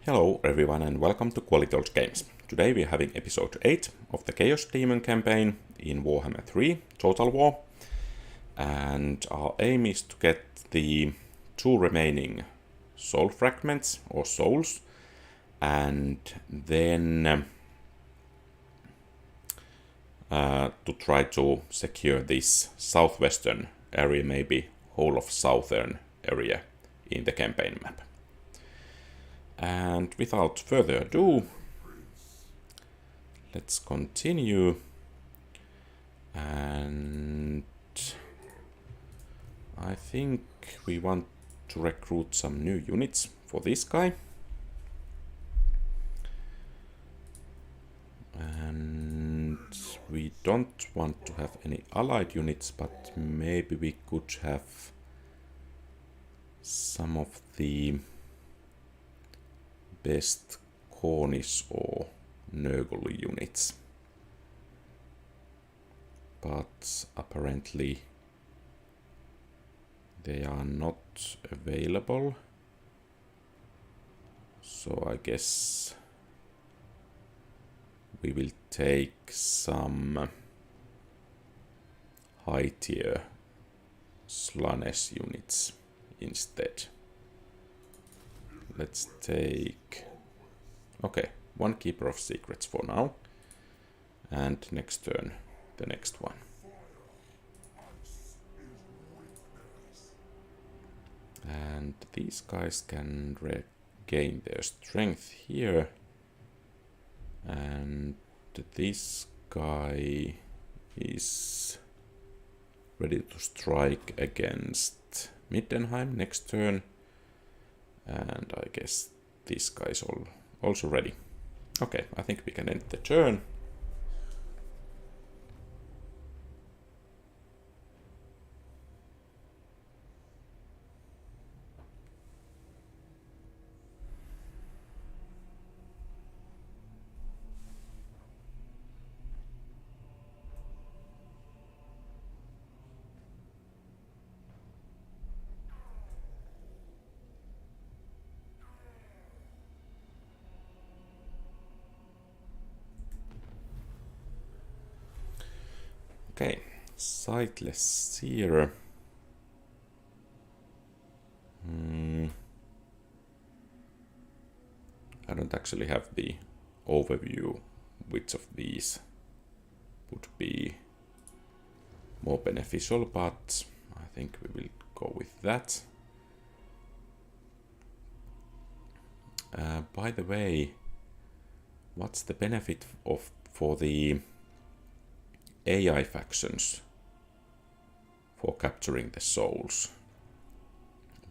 Hello everyone and welcome to QualityOldGames. Today we are having episode 8 of the Chaos Demon campaign in Warhammer 3 Total War. And our aim is to get the 2 remaining soul fragments or souls and then to try to secure this southwestern area, maybe whole of southern area in the campaign map. And without further ado, let's continue. And I think we want to recruit some new units for this guy. And we don't want to have any allied units, but maybe we could have some of the best Cornish or Nurgle units. But apparently they are not available. So I guess we will take some high tier Slanesh units instead. Let's take, okay, 1 Keeper of Secrets for now, and next turn the next one. And these guys can regain their strength here, and this guy is ready to strike against Middenheim next turn. And I guess this guy is also ready. Okay, I think we can end the turn. Okay, Sightless Seer. I don't actually have the overview which of these would be more beneficial, but I think we will go with that. By the way, what's the benefit for the AI factions for capturing the souls?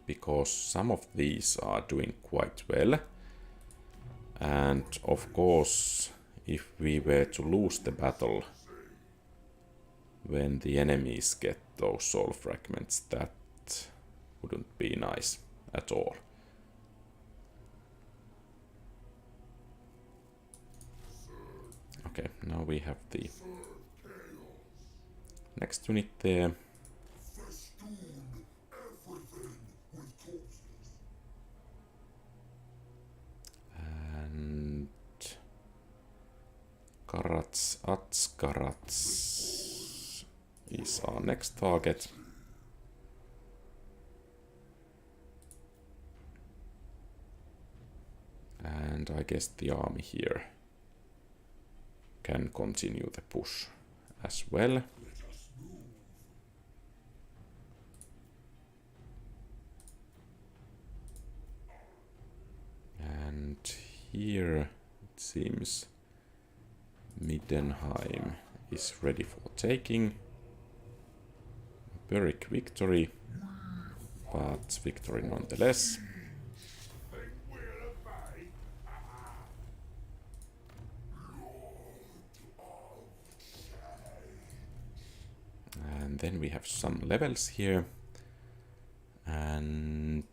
Because some of these are doing quite well, and of course if we were to lose the battle when the enemies get those soul fragments, that wouldn't be nice at all. Okay, now we have the next unit there. And Karats Atskarats is our next target. And I guess the army here can continue the push as well. And here it seems Middenheim is ready for taking. Pyrrhic victory, but victory nonetheless. And then we have some levels here. And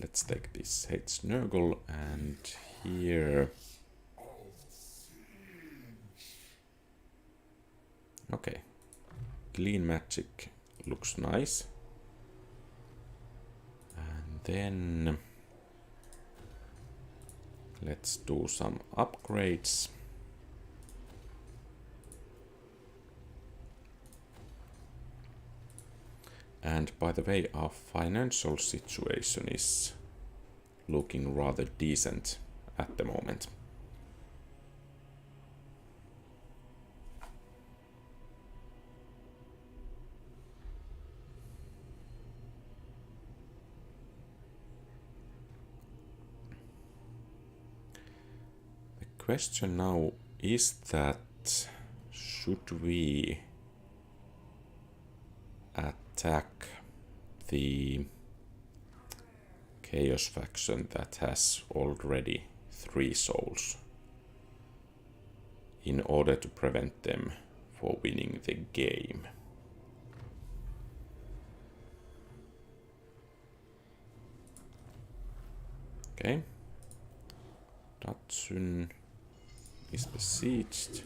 let's take this H Nurgle, and here Okay. Clean magic looks nice. And then let's do some upgrades. And by the way, our financial situation is looking rather decent at the moment. The question now is that should we attack the Chaos faction that has already 3 souls in order to prevent them for winning the game? Okay. Datsun is besieged.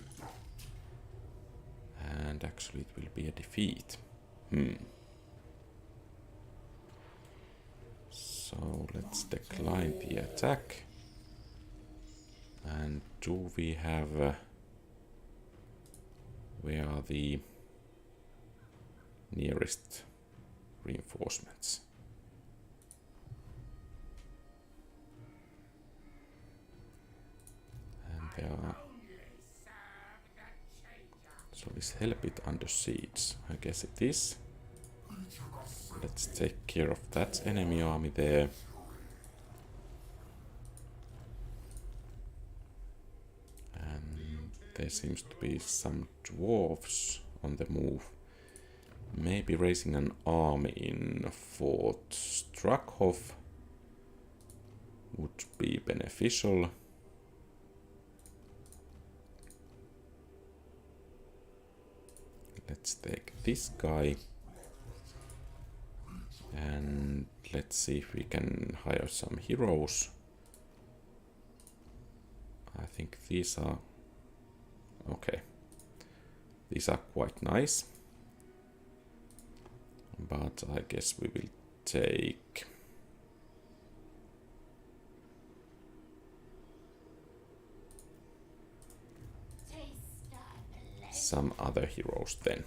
And actually it will be a defeat. So let's decline the attack. And do we have... where are the nearest reinforcements? And there are... So is Helpit under siege? I guess it is. Let's take care of that enemy army there. And there seems to be some dwarves on the move. Maybe raising an army in Fort Strakhof would be beneficial. Let's take this guy. And let's see if we can hire some heroes. I think these are... okay. These are quite nice. But I guess we will take... some other heroes then.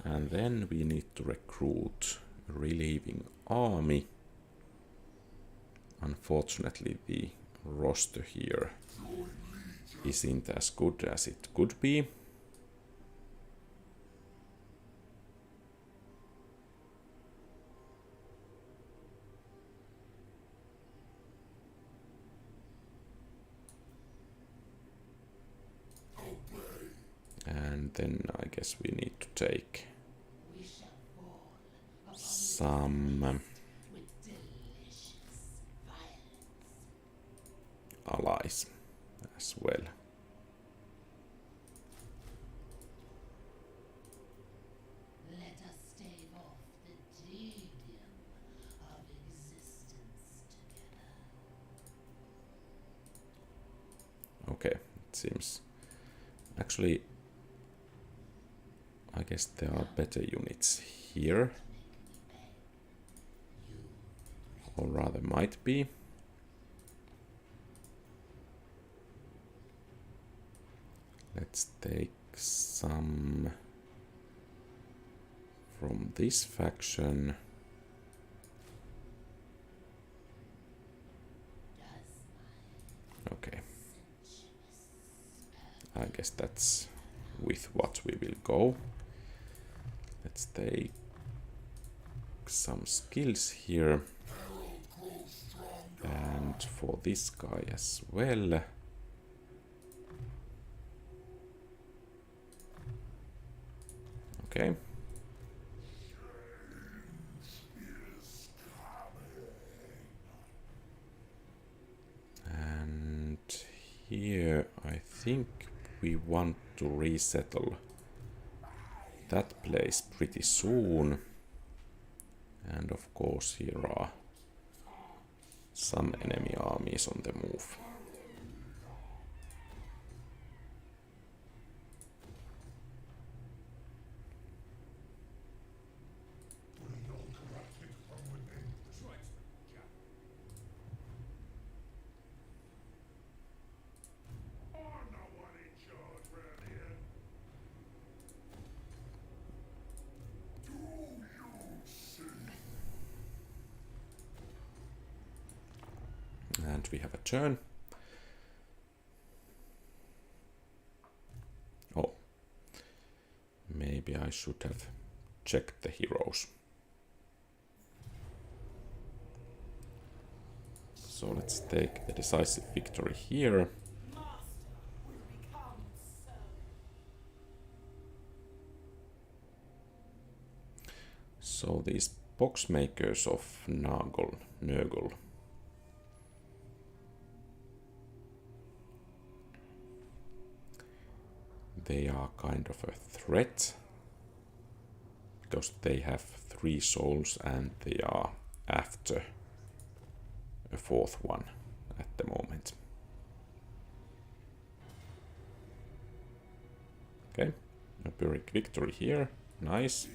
And then we need to recruit a relieving army. Unfortunately, the roster here isn't as good as it could be. And then I guess we need to take some allies as well. Let us stave off the tedium of existence together. Okay, it seems... actually, I guess there are better units here. Or rather might be. Let's take some from this faction. Okay. I guess that's with what we will go. Let's take some skills here. And for this guy as well. Okay. And here I think we want to resettle that place pretty soon. And of course here are some enemy armies on the move. and we have a turn. Oh, maybe I should have checked the heroes. So let's take a decisive victory here. So these box makers of Nurgle, they are kind of a threat because they have 3 souls and they are after a 4th one at the moment. Okay, a Pyrrhic victory here, nice.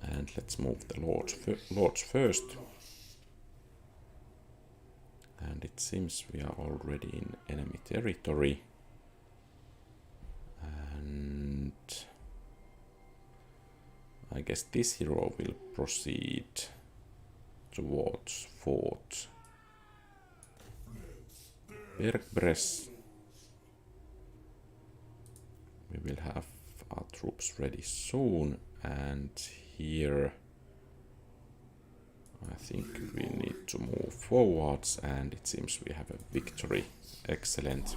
And let's move the lords first. And it seems we are already in enemy territory. And I guess this hero will proceed towards Fort Bergbress. We will have our troops ready soon, and here I think we need to move forwards, and it seems we have a victory. Excellent.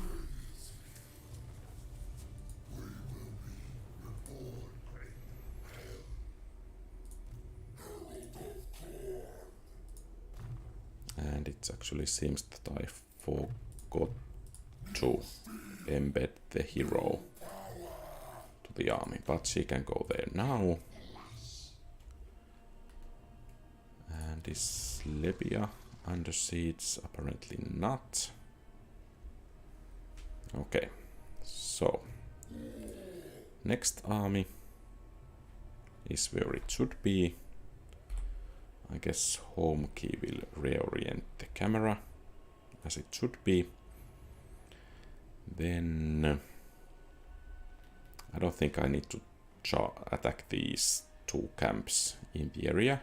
And it actually seems that I forgot to embed the hero to the army, but she can go there now. And is Libya under siege? Apparently not. Okay, so next army is where it should be. I guess home key will reorient the camera as it should be. Then I don't think I need to attack these 2 camps in the area.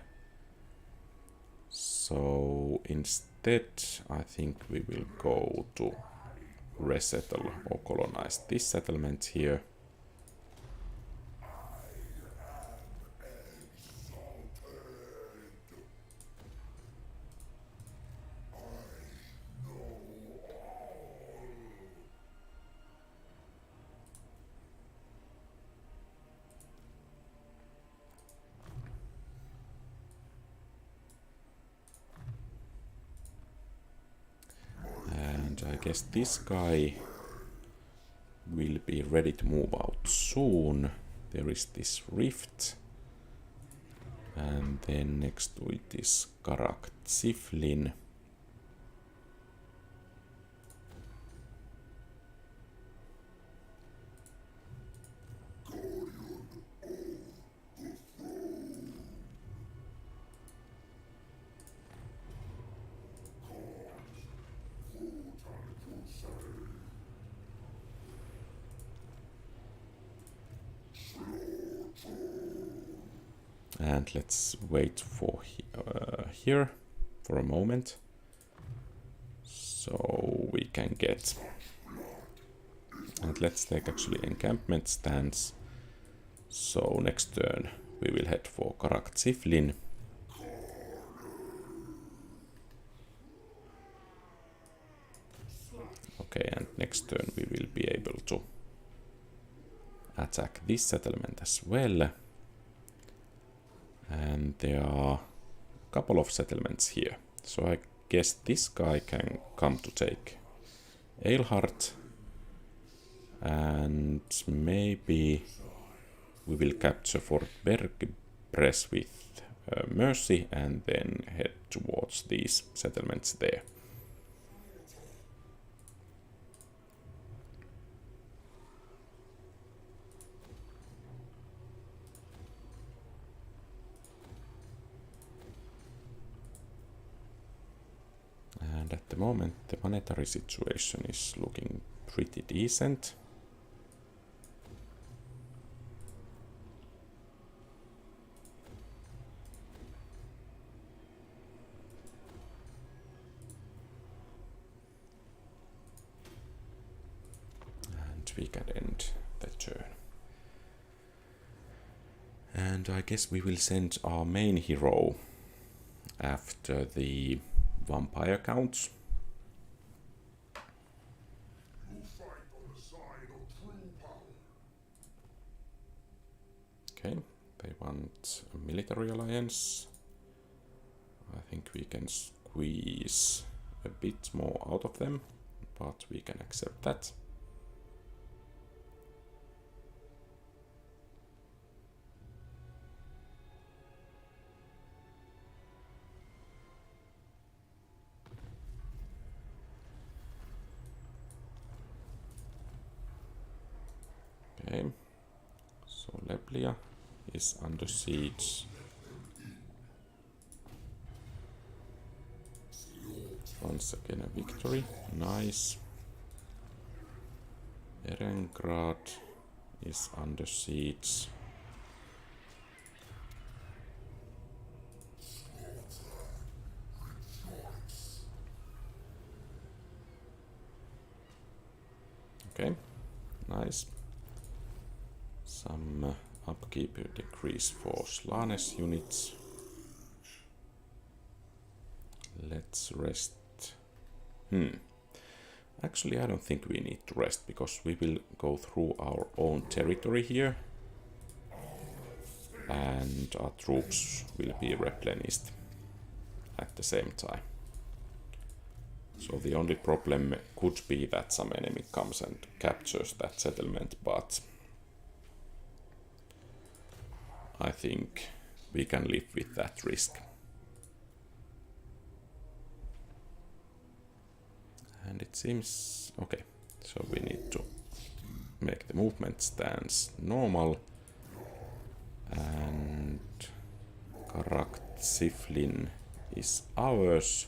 So instead I think we will go to resettle or colonize this settlement here. I guess this guy will be ready to move out soon. There is this rift, and then next to it is Karak Ziflin. And let's wait for here for a moment, so we can get. And let's take actually encampment stance. So next turn we will head for Karak Ziflin. Okay, and next turn we will be able to attack this settlement as well. And there are a couple of settlements here. So I guess this guy can come to take Eilhart. And maybe we will capture Fort Bergbress with mercy and then head towards these settlements there. And at the moment the monetary situation is looking pretty decent. And we can end the turn. And I guess we will send our main hero after the vampire counts. You fight on the side of true power. Okay, they want a military alliance. I think we can squeeze a bit more out of them, but we can accept that. Okay, so Leblia is under siege. Once again a victory, nice. Erengrad is under siege. Okay, nice. Some upkeep decrease for Slanes units. Let's rest. Actually, I don't think we need to rest because we will go through our own territory here. And our troops will be replenished at the same time. So the only problem could be that some enemy comes and captures that settlement, but I think we can live with that risk. And it seems okay, so we need to make the movement stance normal. And Karak Siflin is ours.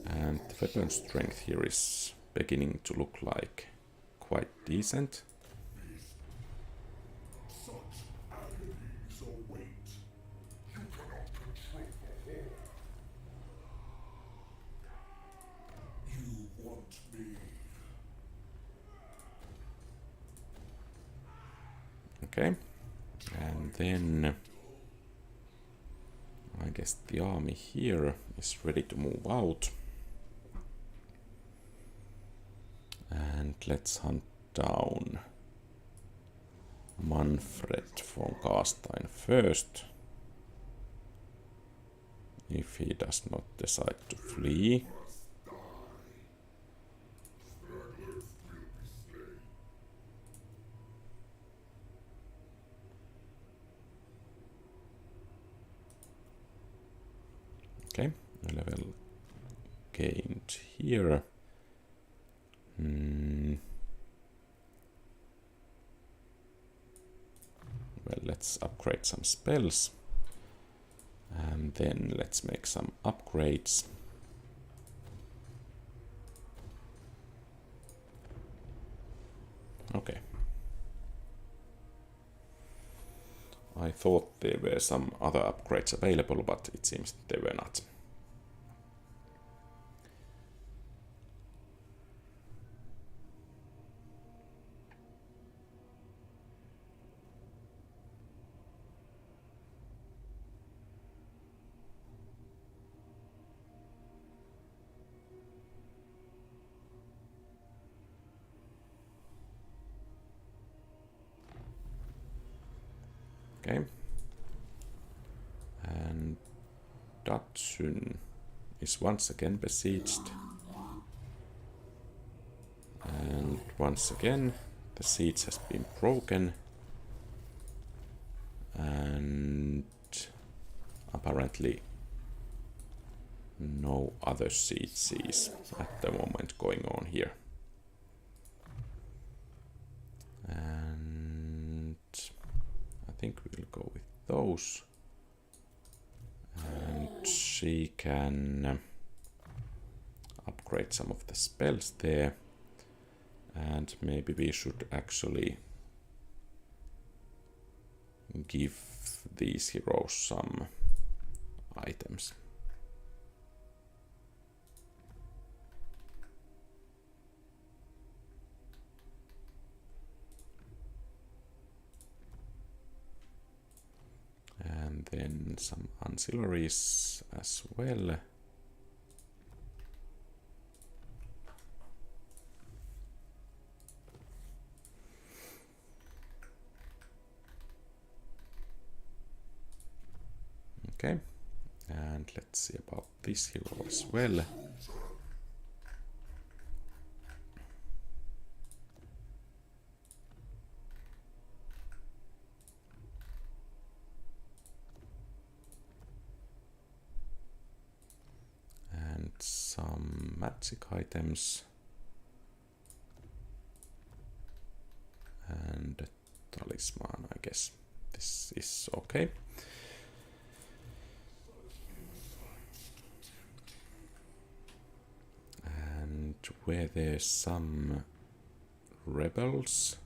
And the weapon strength here is beginning to look like quite decent. Such agonies await. You cannot control the whole. You want me. Okay, and then I guess the army here is ready to move out. And let's hunt down Manfred von Gastein first. If he does not decide to flee. Okay, a level gained here. Well, let's upgrade some spells. And then let's make some upgrades. Okay. I thought there were some other upgrades available, but it seems they were not. Okay. Datsun is once again besieged. And once again, the siege has been broken. And apparently no other sieges at the moment going on here. And I think we'll go with those. And she can upgrade some of the spells there. And maybe we should actually give these heroes some items. And then some ancillaries as well. Okay, and let's see about this hero as well. And some magic items. And a talisman, I guess. This is okay. Where there's some rebels,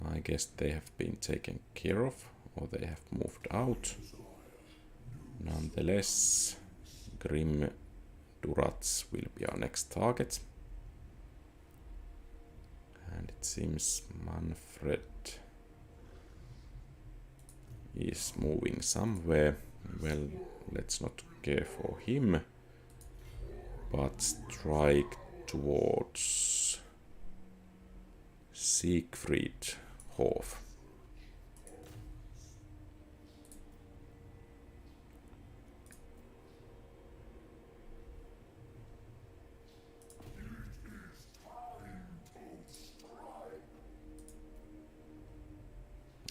I guess they have been taken care of, or they have moved out. Nonetheless, Grim Durats will be our next target. And it seems Manfred is moving somewhere. Well, let's not care for him, but strike towards Siegfried Hof.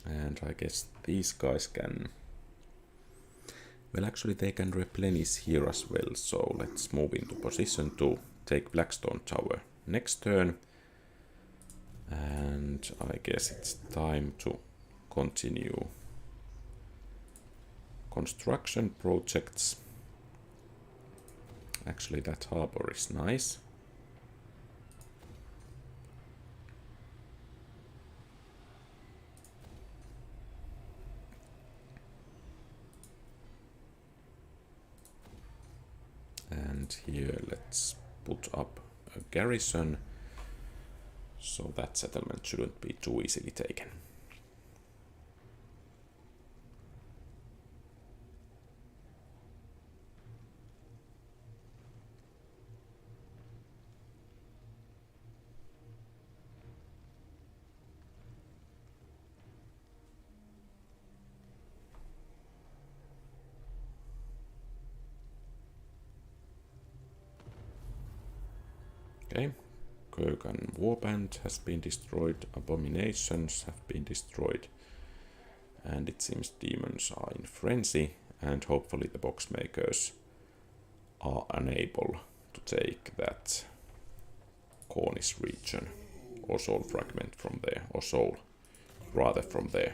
And I guess these guys can... Well, actually they can replenish here as well, so let's move into position to take Blackstone Tower next turn. And I guess it's time to continue construction projects. Actually, that harbor is nice. And here let's put up a garrison, so that settlement shouldn't be too easily taken. Okay, Kurgan Warband has been destroyed, abominations have been destroyed, and it seems demons are in frenzy, and hopefully the boxmakers are unable to take that Cornish region, or soul fragment from there, or soul rather from there.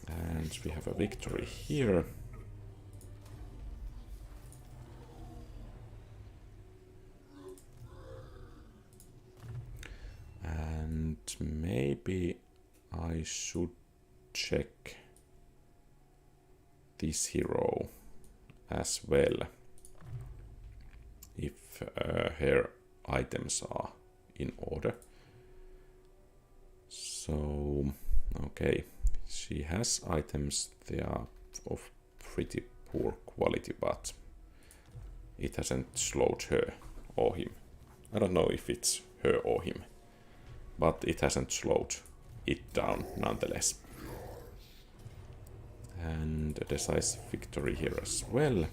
And we have a victory here. And maybe I should check this hero as well, if her items are in order. So, okay, she has items, they are of pretty poor quality, but it hasn't slowed her or him. I don't know if it's her or him, but it hasn't slowed it down nonetheless. And a decisive victory here as well.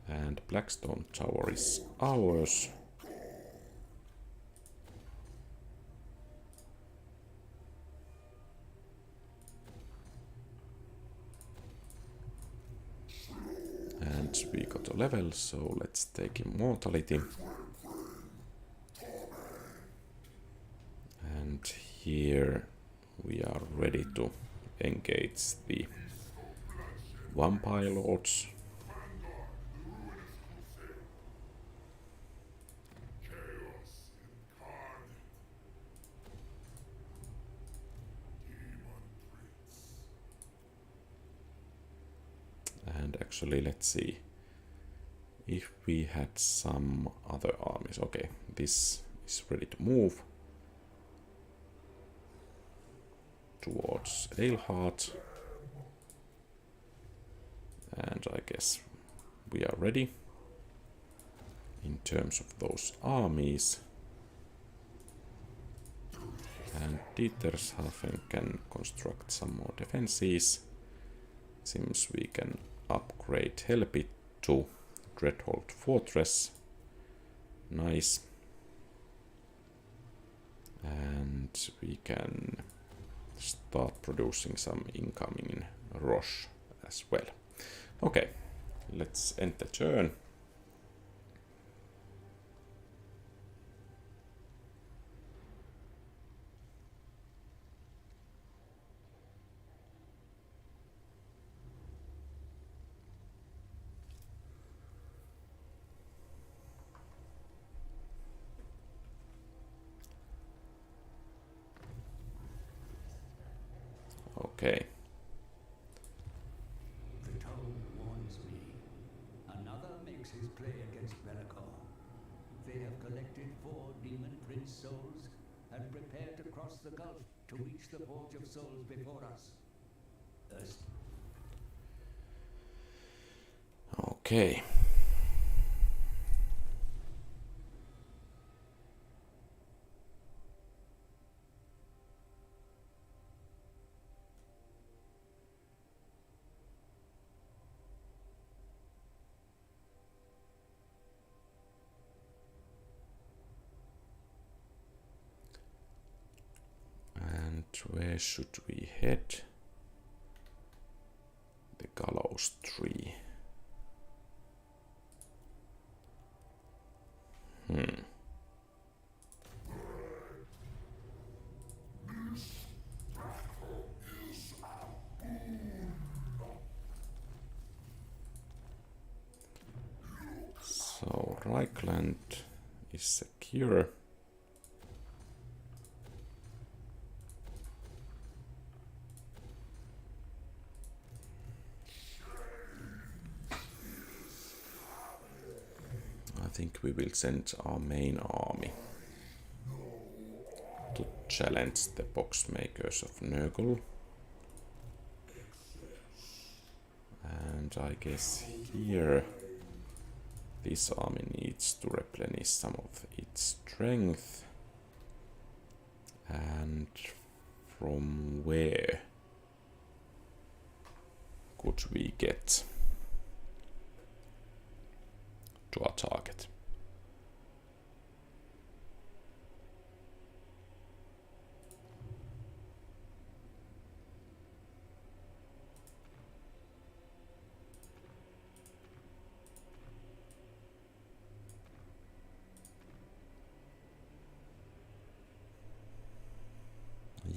And Blackstone Tower is ours. And we got a level, so let's take Immortality. And here we are ready to engage the Vampire Lords. And actually, let's see if we had some other armies. Okay, this is ready to move towards Aleheart. And I guess we are ready in terms of those armies. And Dietershafen can construct some more defenses. Seems we can upgrade Helpit to Dreadhold Fortress. Nice. And we can start producing some incoming Roche as well. Okay, let's end the turn. Okay. The tone warns me. Another makes his play against Velikor. They have collected 4 demon prince souls and prepare to cross the gulf to reach the Forge of Souls before us. Okay. Where should we head? The Gallows Tree. So Reichland is secure. I think we will send our main army to challenge the boxmakers of Nurgle. And I guess here this army needs to replenish some of its strength. And from where could we get to our target?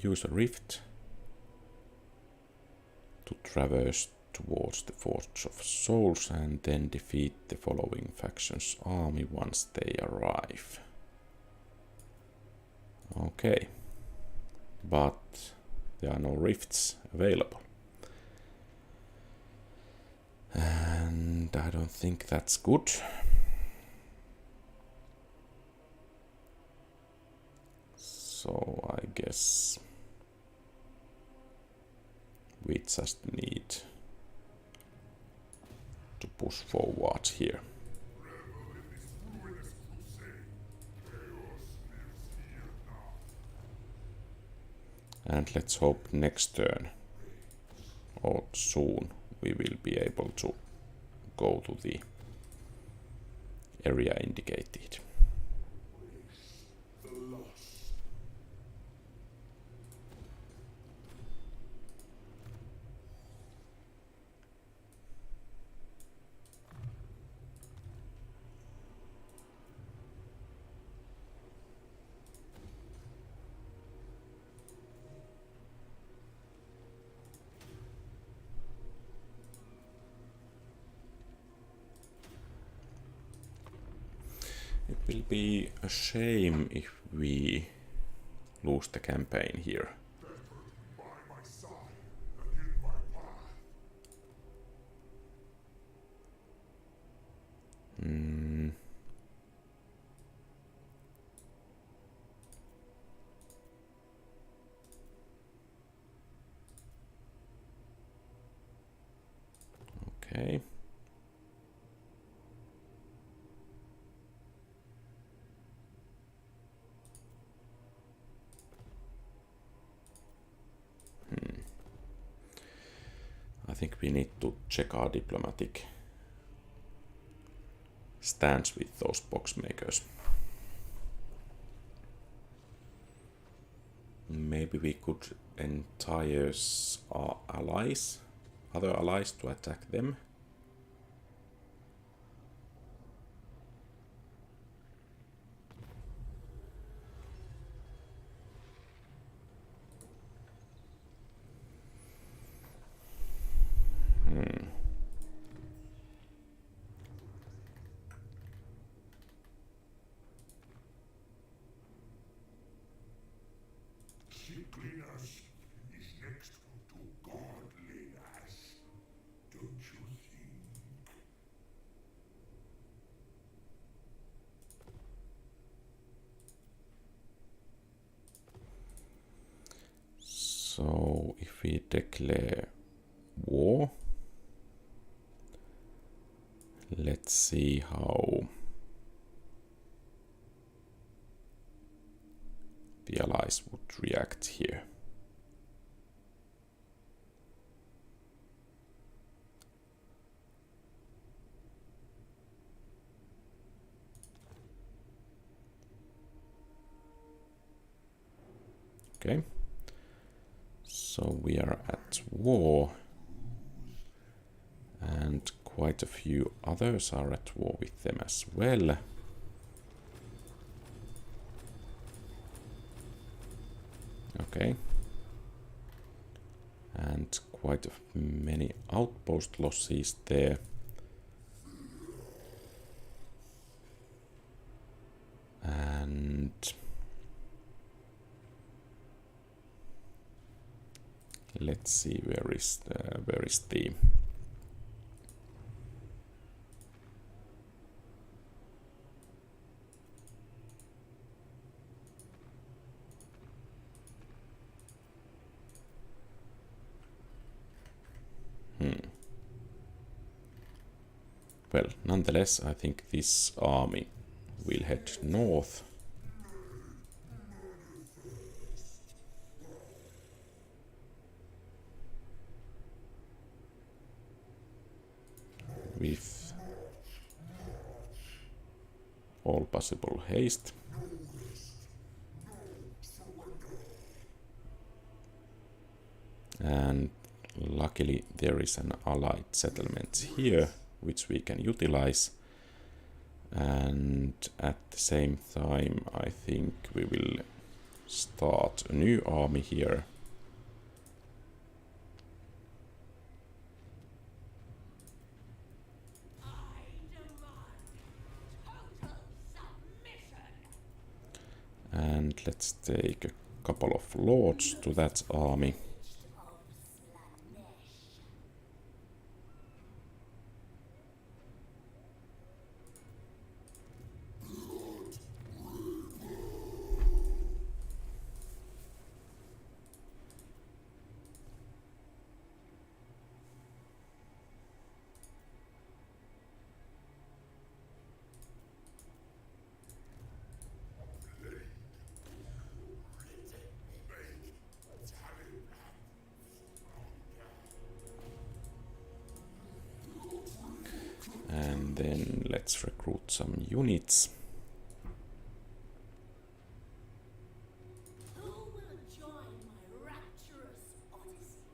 Use a rift to traverse towards the Forge of Souls and then defeat the following faction's army once they arrive. Okay, but there are no rifts available. And I don't think that's good. So I guess we just need to push forward here. And let's hope next turn or soon we will be able to go to the area indicated. It will be a shame if we lose the campaign here. By my side and in my path. Okay. I think we need to check our diplomatic stance with those box makers. Maybe we could entice our allies, other allies, to attack them. Sickliness is next to godliness, don't you think? So if we declare war, let's see how the allies would react here. Okay, so we are at war, and quite a few others are at war with them as well. Okay. And quite many outpost losses there. And let's see where is the Well, nonetheless, I think this army will head north. With all possible haste. And luckily there is an allied settlement here which we can utilize, and at the same time I think we will start a new army here. And let's take a couple of lords to that army. Then let's recruit some units. Who will join my rapturous odyssey?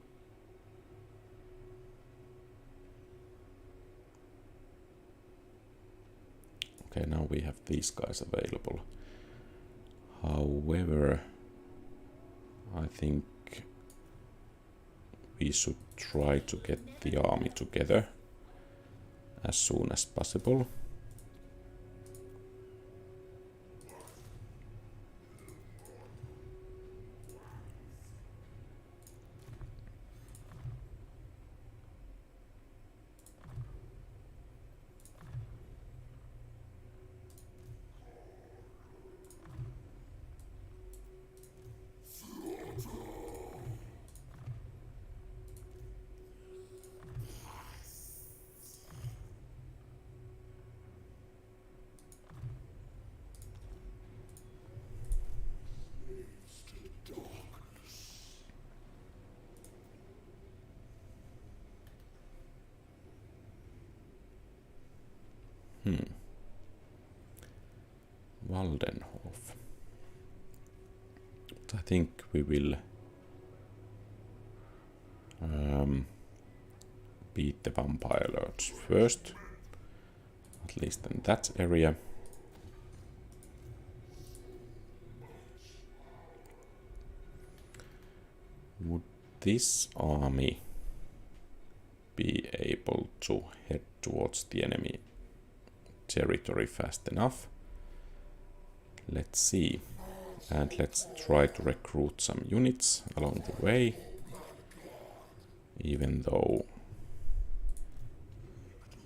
Okay, now we have these guys available. However, I think we should try to get the army together as soon as possible. Waldenhof. But I think we will beat the vampire lords first, at least in that area. Would this army be able to head towards the enemy territory fast enough? Let's see. And let's try to recruit some units along the way, even though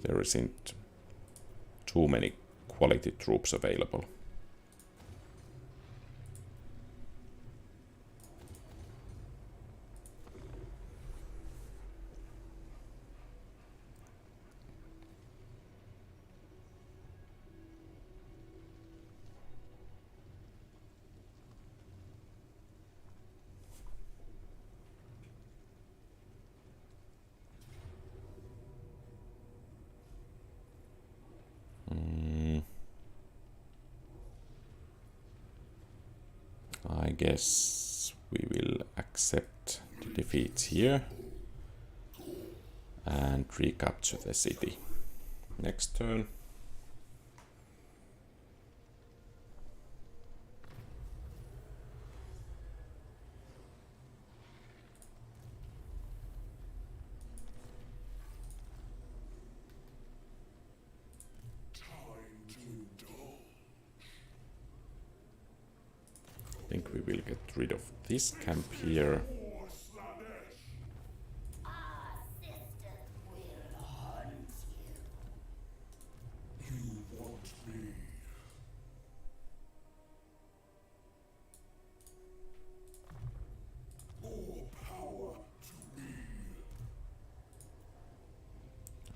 there isn't too many quality troops available. I guess we will accept the defeat here and recapture the city next turn. I think we will get rid of this camp here. Our sisters will hunt you. You want me? More power to me.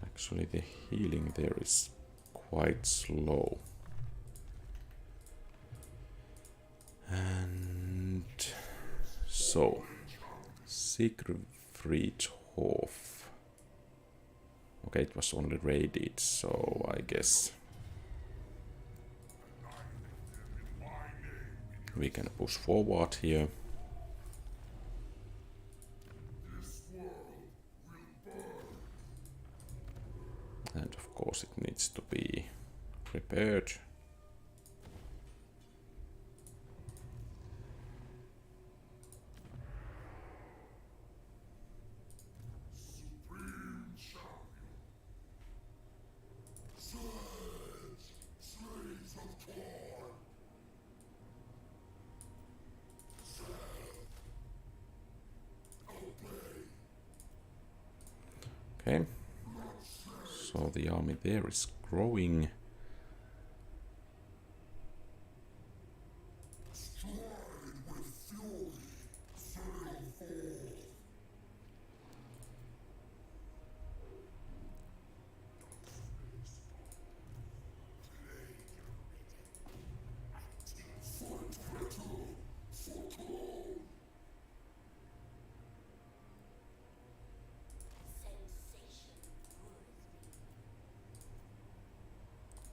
Actually, the healing there is quite slow. And so, Siegfried Hof. Okay, it was only raided, so I guess we can push forward here. And of course it needs to be repaired. Okay, so the army there is growing.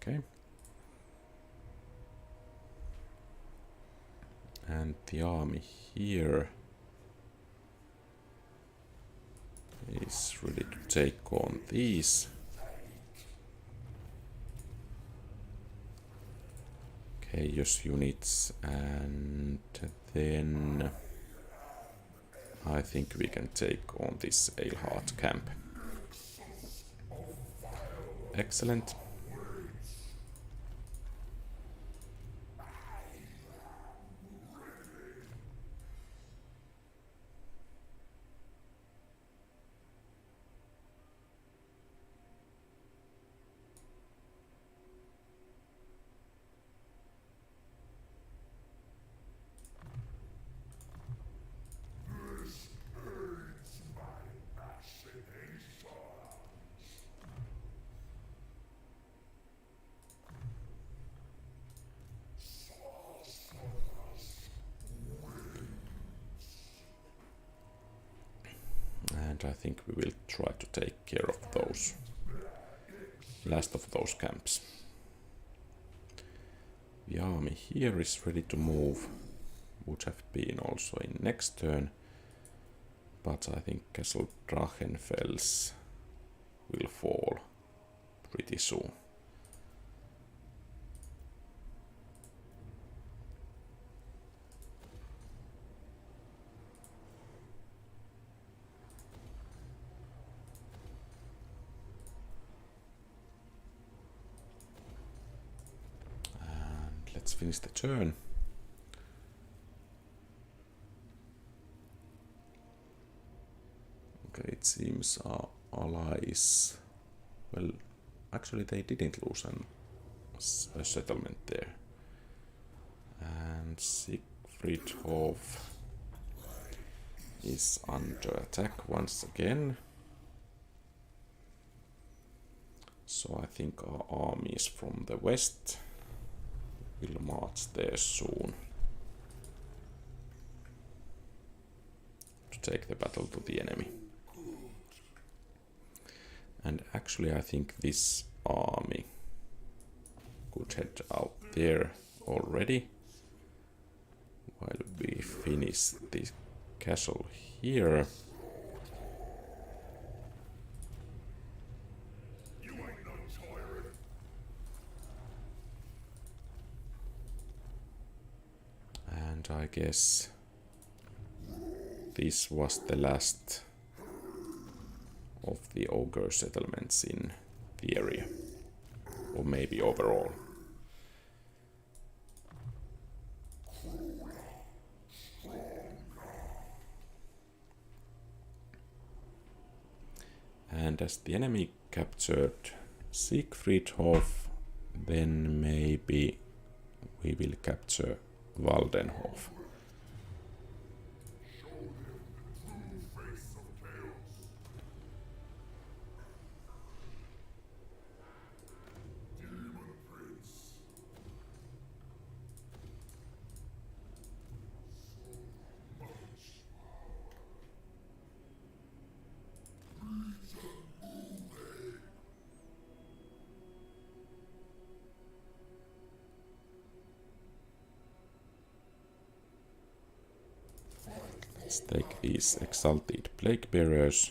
Okay. And the army here is ready to take on these. Chaos units, and then I think we can take on this Aleheart camp. Excellent. And I think we will try to take care of those last of those camps. The army here is ready to move, would have been also in next turn, but I think Castle Drachenfels will fall pretty soon. Let's finish the turn. Okay, it seems our allies... Well, actually they didn't lose a settlement there. And Siegfriedhof is under attack once again. So I think our armies from the west will march there soon to take the battle to the enemy. And actually I think this army could head out there already while we finish this castle here. And I guess this was the last of the ogre settlements in the area, or maybe overall. And as the enemy captured Siegfriedhof, then maybe we will capture Waldenhof. Let's take these exalted plague bearers.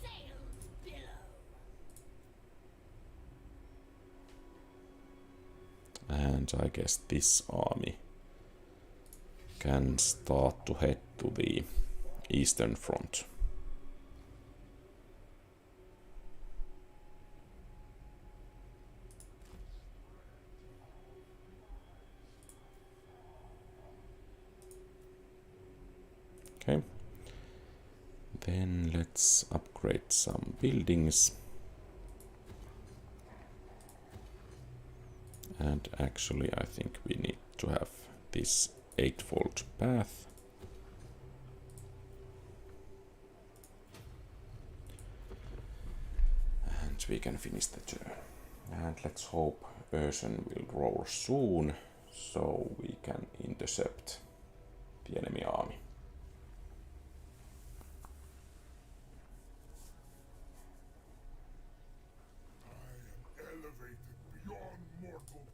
Sails billow. And I guess this army can start to head to the eastern front. Okay, then let's upgrade some buildings. And actually I think we need to have this eightfold path. And we can finish the turn. And let's hope Ursen will roll soon, so we can intercept the enemy army. I am elevated beyond mortal.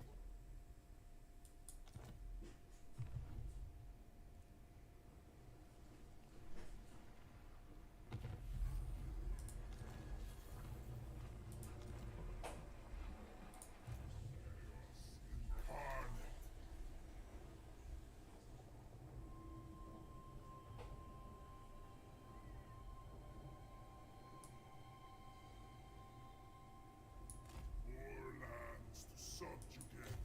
More lands to subjugate.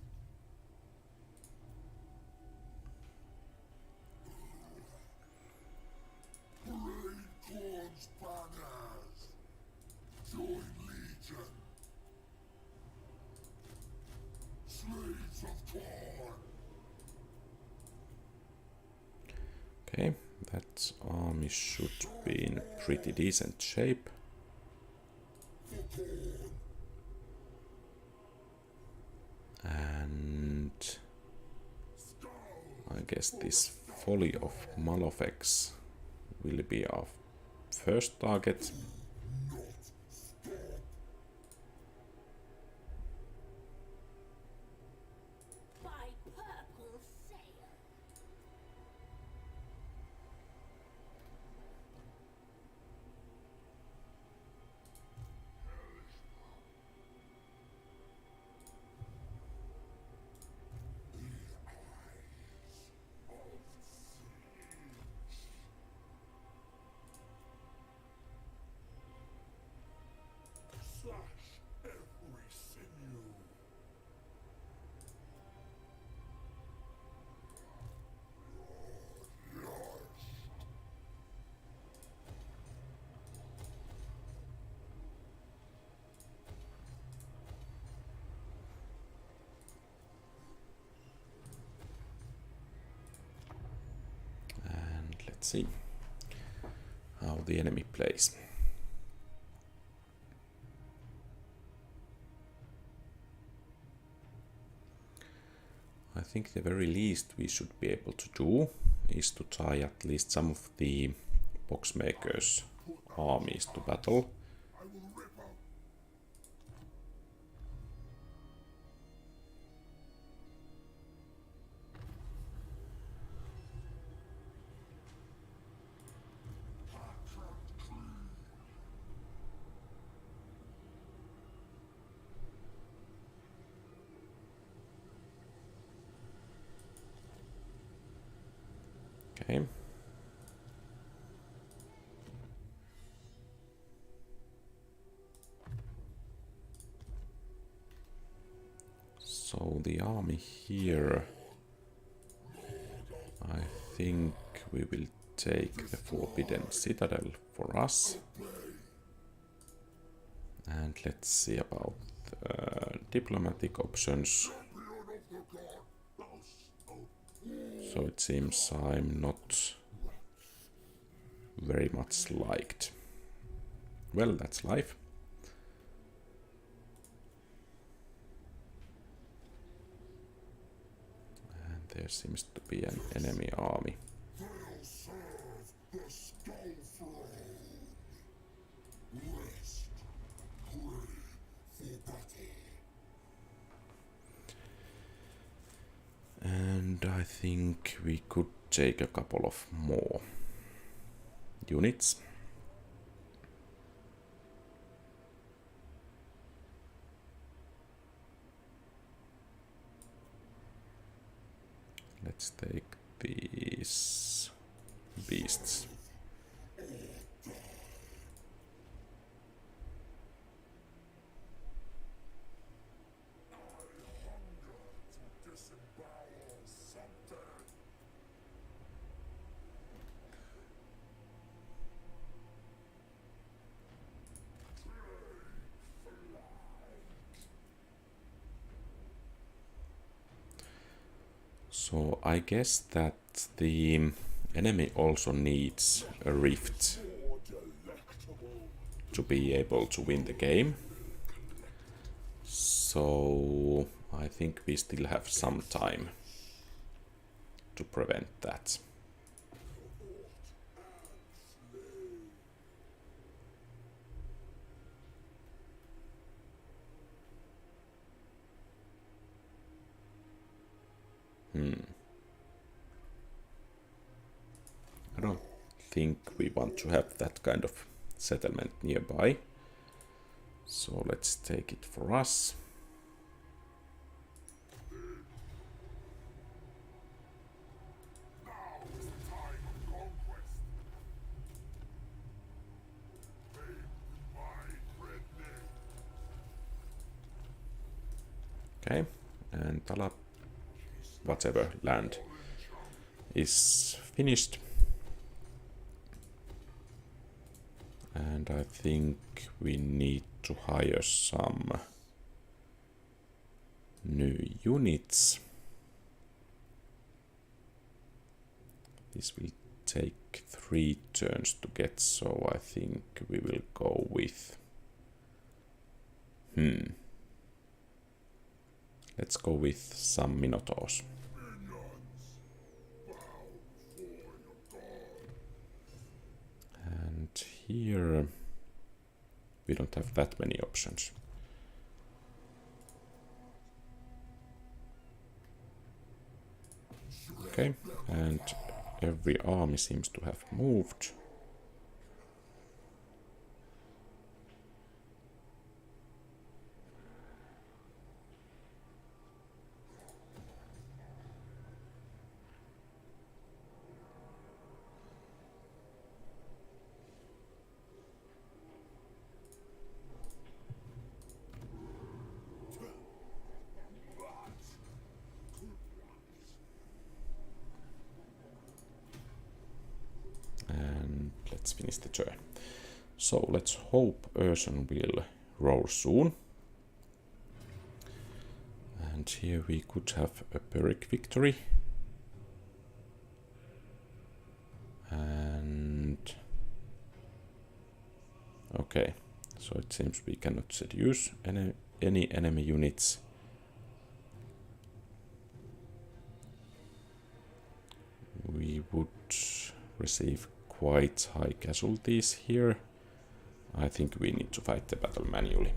Parade Corn's banners. Join Legion. Slaves of Corn. Okay, that army should be in pretty decent shape. And I guess this Folly of Malefics will be our first target. By purple sail. Slash every sinew. And let's see how the enemy plays. I think the very least we should be able to do is to tie at least some of the boxmakers' armies to battle. I will rip out. Okay. So the army here, I think we will take the Forbidden Citadel for us. And let's see about diplomatic options. So it seems I'm not very much liked. Well, that's life. And there seems to be an enemy army. They'll serve the Skull Throne. Rest. Pray for battle. And I think we could take a couple of more units. Let's take these beasts. Disembowel something. So I guess that the enemy also needs a rift More delectable. to be able to win the game. So I think we still have some time. to prevent that. I don't think we want to have that kind of settlement nearby. So let's take it for us. Okay, and Tala, whatever land is finished. And I think we need to hire some new units. This will take 3 turns to get, so I think we will go with... Let's go with some Minotaurs. And here we don't have that many options. Okay, and every army seems to have moved. Let's finish the turn. So let's hope Urson will roll soon. And here we could have a Pyrrhic victory. And... okay, so it seems we cannot seduce any enemy units. We would receive quite high casualties here. I think we need to fight the battle manually.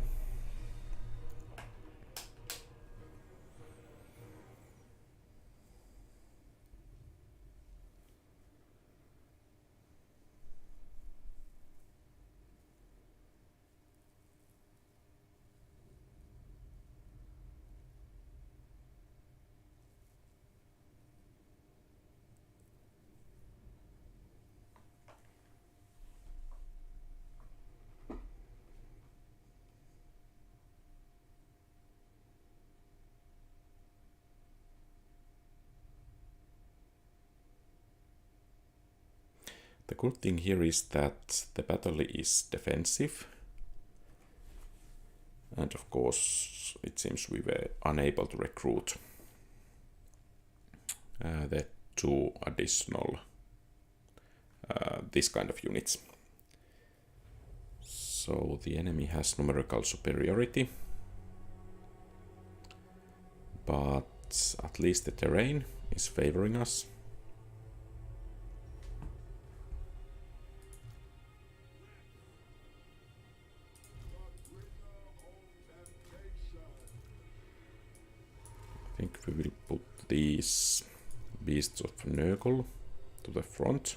The good thing here is that the battle is defensive, and of course it seems we were unable to recruit the 2 additional this kind of units. So the enemy has numerical superiority, but at least the terrain is favoring us. I think we will put these beasts of Nurgle to the front,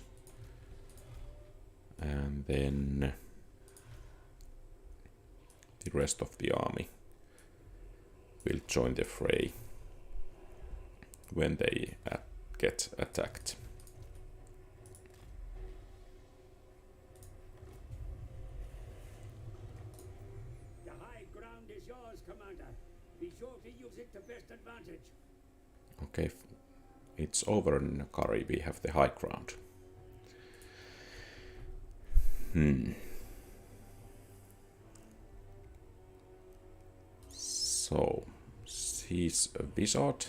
and then the rest of the army will join the fray when they get attacked. The high ground is yours, Commander. Be sure to use it to best advantage. Okay, it's over in Kari, we have the high ground. So, she's a wizard.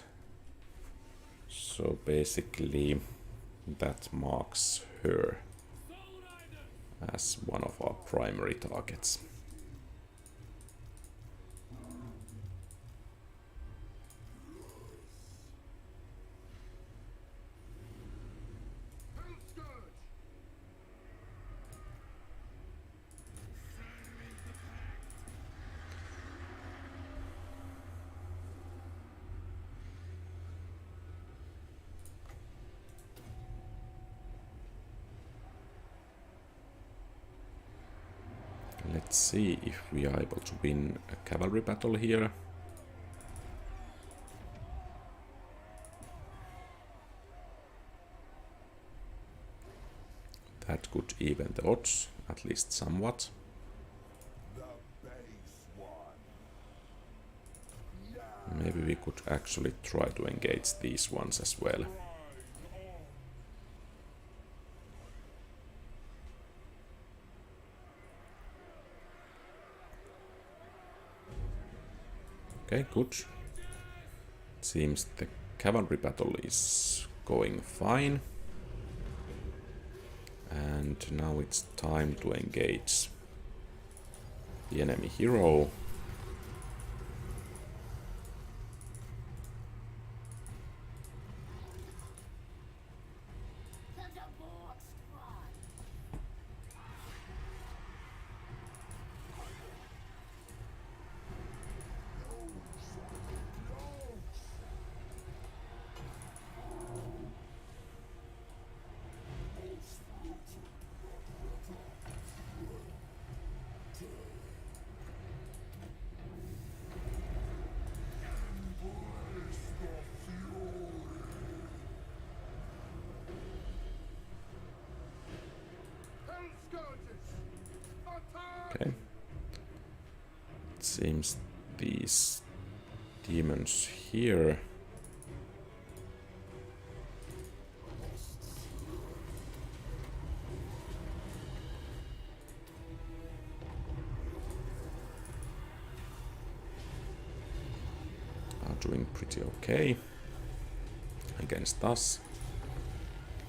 So basically that marks her as one of our primary targets. Let's see if we are able to win a cavalry battle here. That could even the odds, at least somewhat. The base one. Maybe we could actually try to engage these ones as well. Okay, good. Seems the cavalry battle is going fine. And now it's time to engage the enemy hero. The support squad. Okay. It seems these demons here are doing pretty okay against us.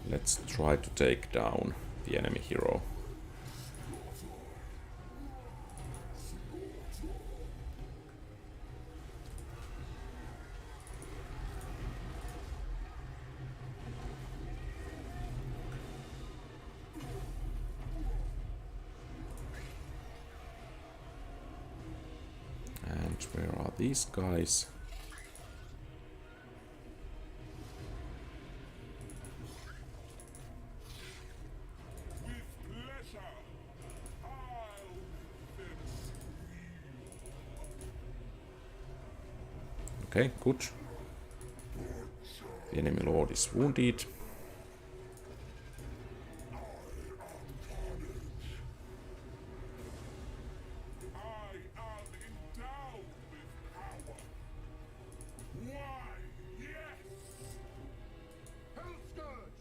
Let's try to take down the enemy hero. And where are these guys? With pleasure. I'll finish Okay, good. The enemy lord is wounded. I am endowed with power. Why, yes! Hellscourge!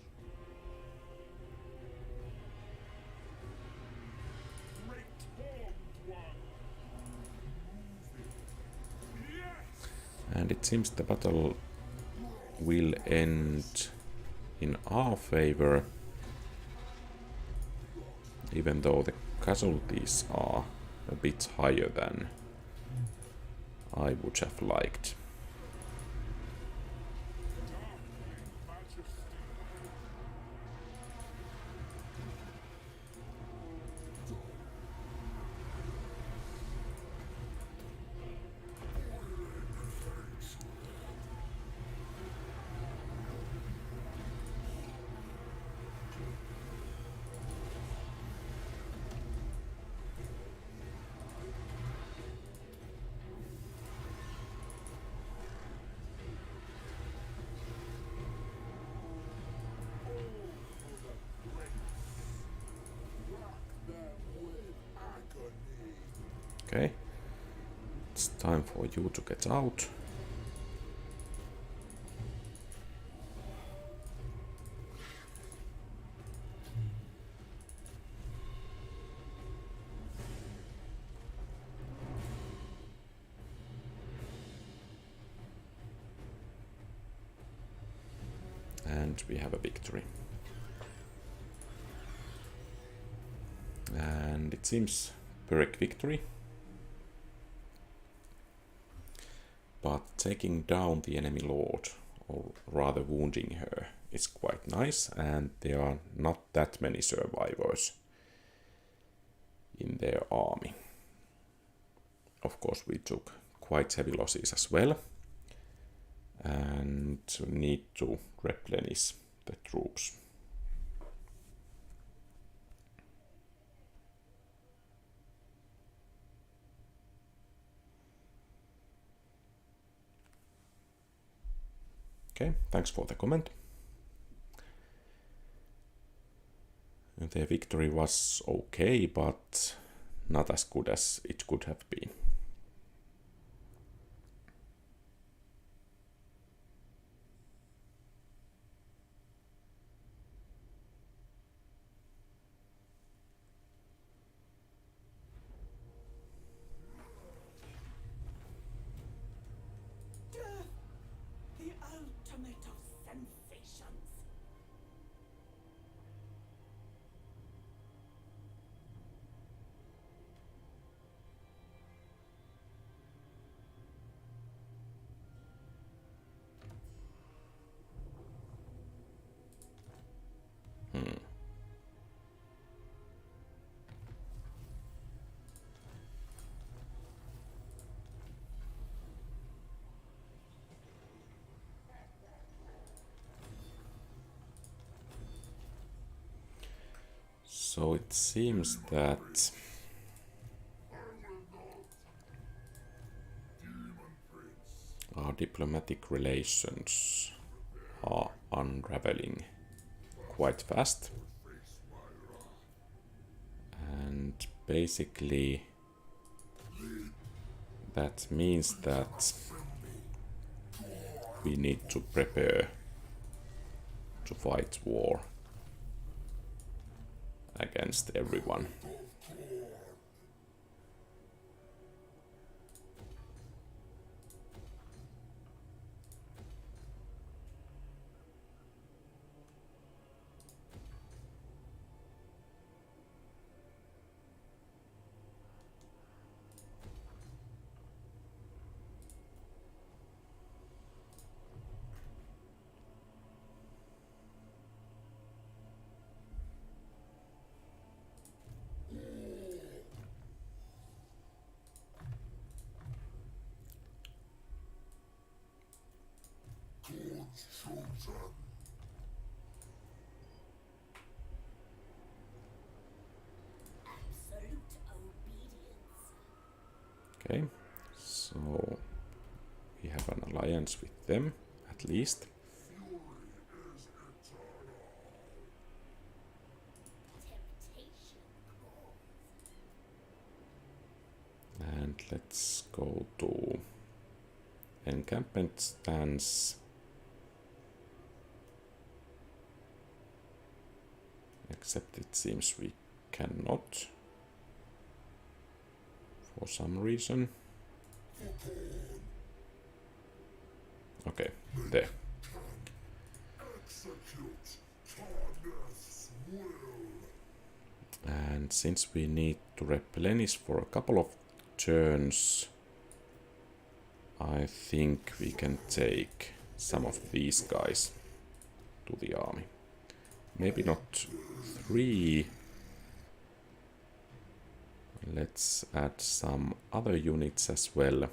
Great horned one! Yes! And it seems the battle will end in our favor, even though the casualties are a bit higher than I would have liked. Majesty. Okay, it's time for you to get out. And we have a victory. And it seems Pyrrhic victory. But taking down the enemy lord, or rather wounding her, is quite nice, and there are not that many survivors in their army. Of course, we took quite heavy losses as well, and need to replenish the troops. Okay, thanks for the comment. The victory was okay, but not as good as it could have been. Death, the ultimate of sensations. So it seems that our diplomatic relations are unraveling quite fast. And basically that means that we need to prepare to fight war against everyone. Absolute obedience. Okay, so we have an alliance with them, at least. Temptation calls. And let's go to encampment stance. Except it seems we cannot for some reason. Okay, there. And since we need to replenish for a couple of turns, I think we can take some of these guys to the army. Maybe not 3. Let's add some other units as well.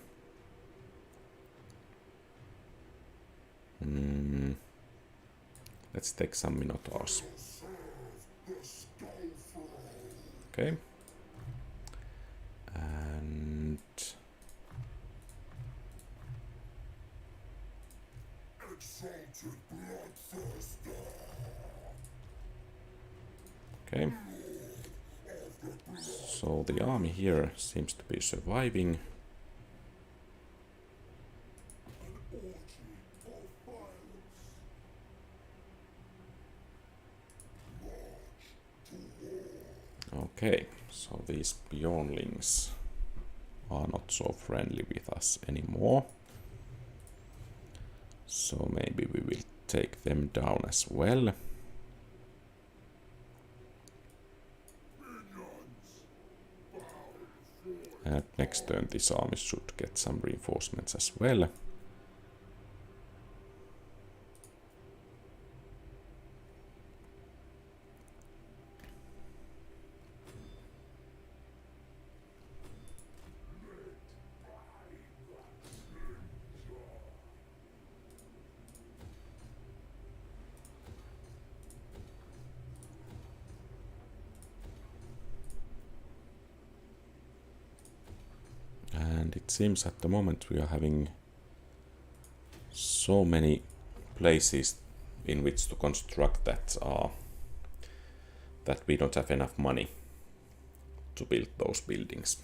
Let's take some Minotaurs. Okay. And okay. So the army here seems to be surviving. Okay, so these Bjornlings are not so friendly with us anymore. So maybe we will take them down as well. And next turn this army should get some reinforcements as well. And it seems at the moment we are having so many places in which to construct that we don't have enough money to build those buildings.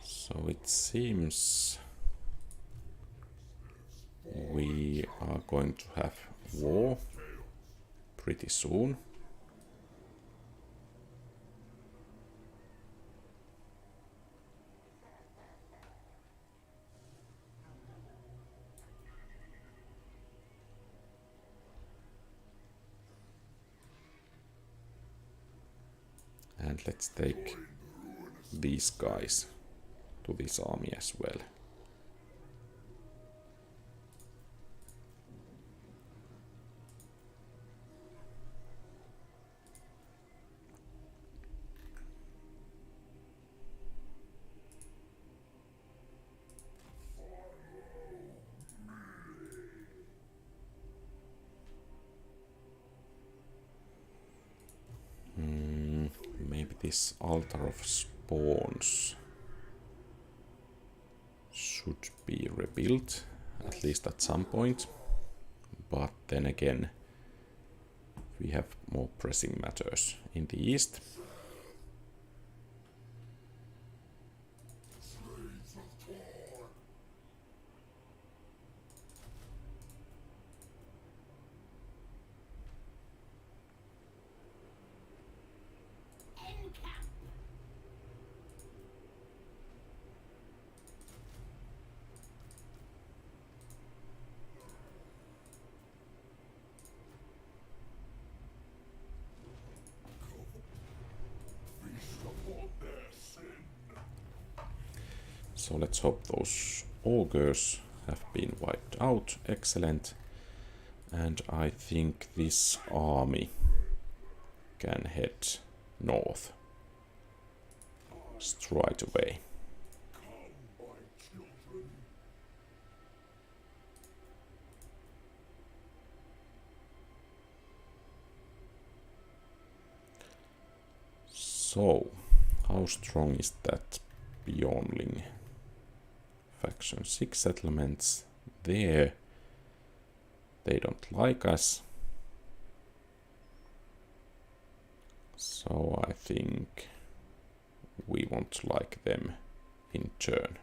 So it seems we are going to have war pretty soon. And let's take these guys to this army as well. Maybe this altar of spawns should be rebuilt, at least at some point. But then again, we have more pressing matters in the east. So let's hope those ogres have been wiped out. Excellent. And I think this army can head north straight away. So, how strong is that Beyondling faction? 6 settlements there. They don't like us. So I think we won't like them in turn.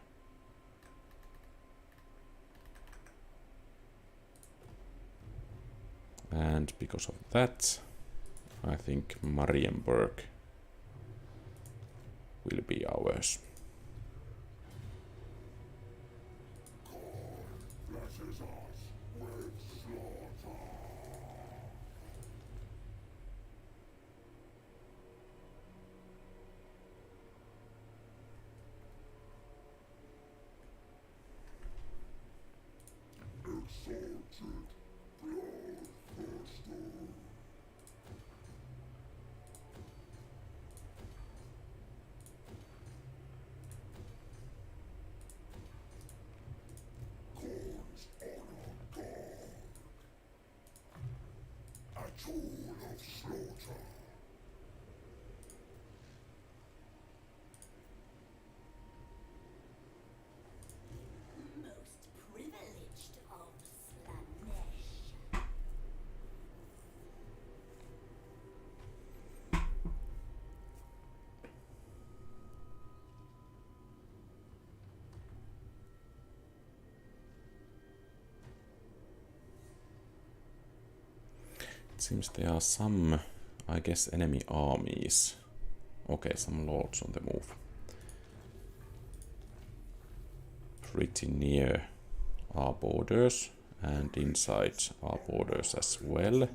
And because of that, I think Marienburg will be ours. Most privileged of Slanesh. It seems there are some, I guess, enemy armies. Okay, some lords on the move. Pretty near our borders and inside our borders as well.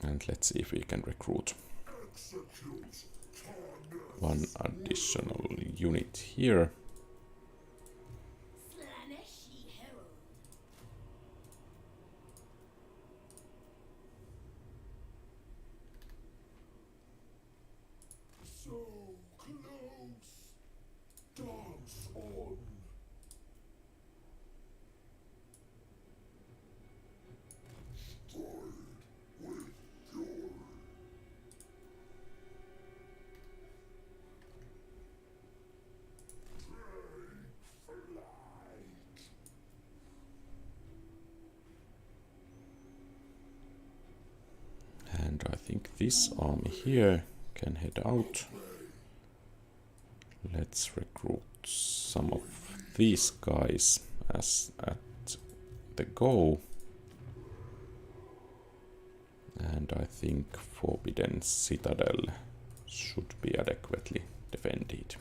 And let's see if we can recruit one additional unit here. Slaneshi Herald. I think this army here can head out. Let's recruit some of these guys as at the go. And I think Forbidden Citadel should be adequately defended.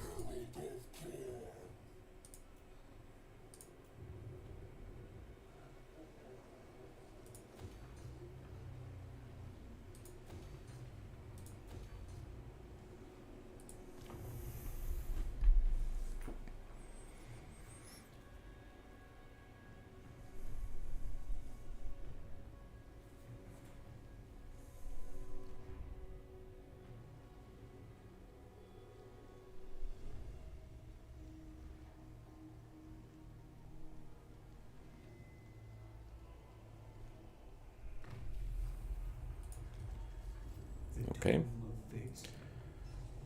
Okay,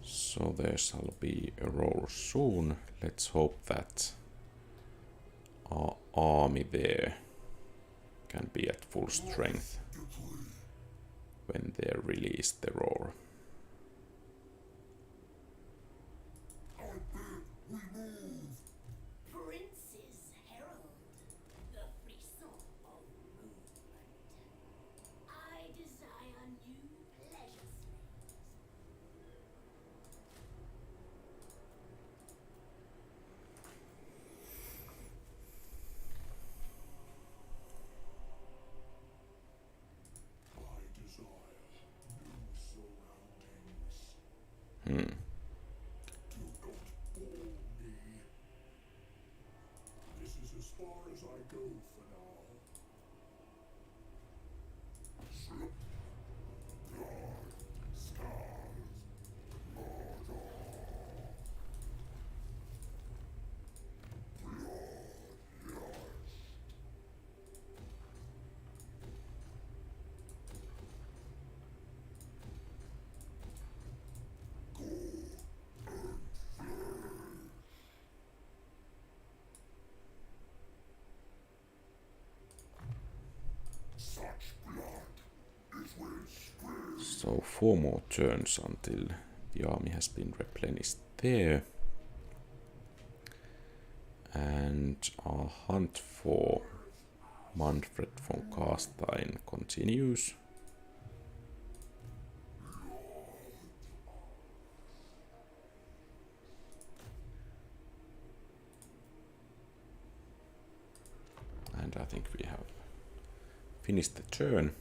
so there shall be a roll soon. Let's hope that our army there can be at full strength when they release the roar. Prince's Herald, the frisson of movement. I desire new pleasure slaves. I desire new surroundings. Hmm. Do not bore me. This is as far as I go for now. Slip, blood, scars, murder. Bloodlust. Such blood is when spilled. So 4 more turns until the army has been replenished there. And our hunt for Manfred von Carstein continues. And I think we have finished the turn.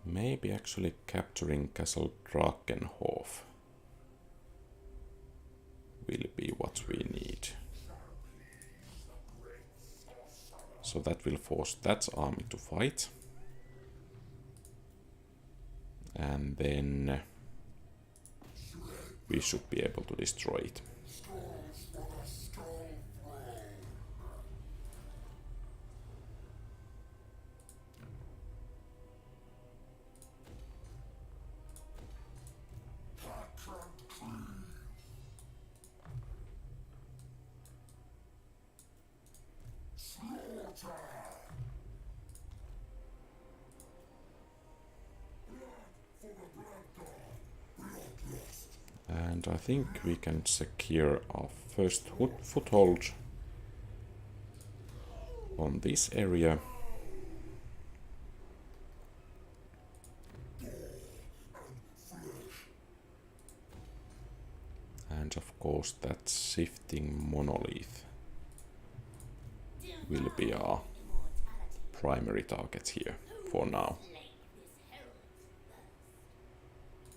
Maybe actually capturing Castle Drakenhof will be what we need. So that will force that army to fight. And then we should be able to destroy it. Scrolls for the scroll throne. Capture Cleave. Slaughter. Blood for the blood god. Bloodlust. And I think we can secure our first foothold on this area. And of course that shifting monolith will be our primary target here for now. Slay this herald's thirst.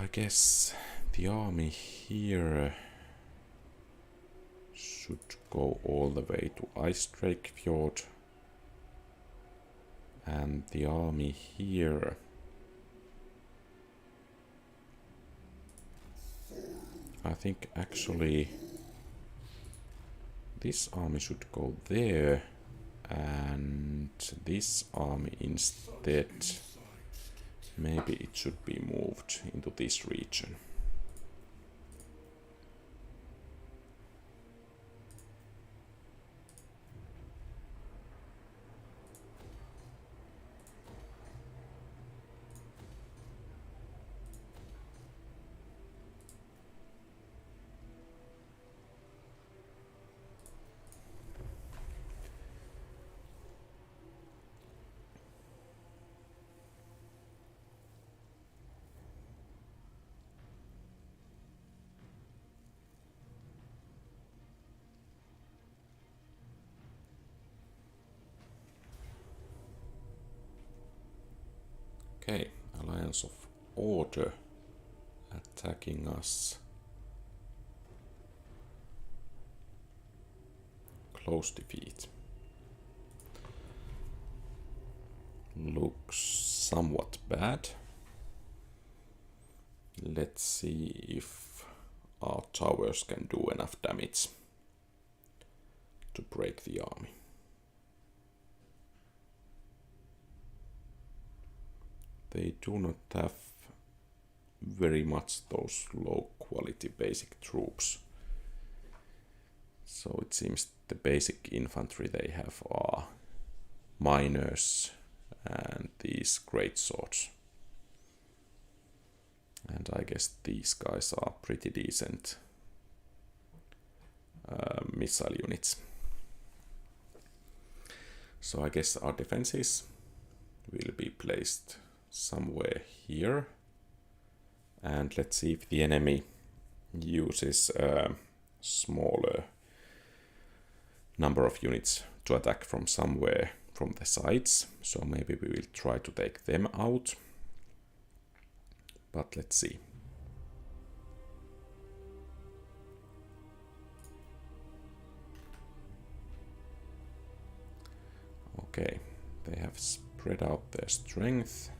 I guess the army here should go all the way to Ice Drake Fjord, and the army here I think actually this army should go there, and this army instead, maybe it should be moved into this region. Okay, Alliance of Order attacking us. Close defeat. Looks somewhat bad. Let's see if our towers can do enough damage to break the army. They do not have very much those low quality basic troops. So it seems the basic infantry they have are miners and these great swords. And I guess these guys are pretty decent missile units. So I guess our defenses will be placed somewhere here, and let's see if the enemy uses a smaller number of units to attack from somewhere from the sides. So maybe we will try to take them out, but let's see. Okay, they have spread out their strength.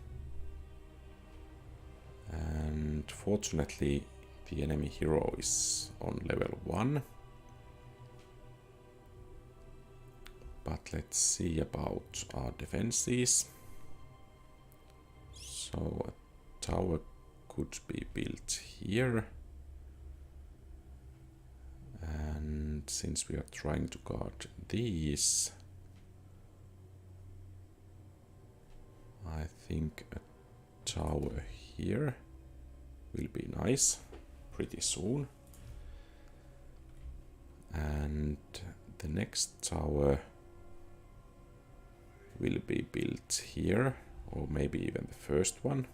And fortunately, the enemy hero is on level 1. But let's see about our defenses. So a tower could be built here. And since we are trying to guard these, I think a tower here will be nice pretty soon. And the next tower will be built here, or maybe even the first one.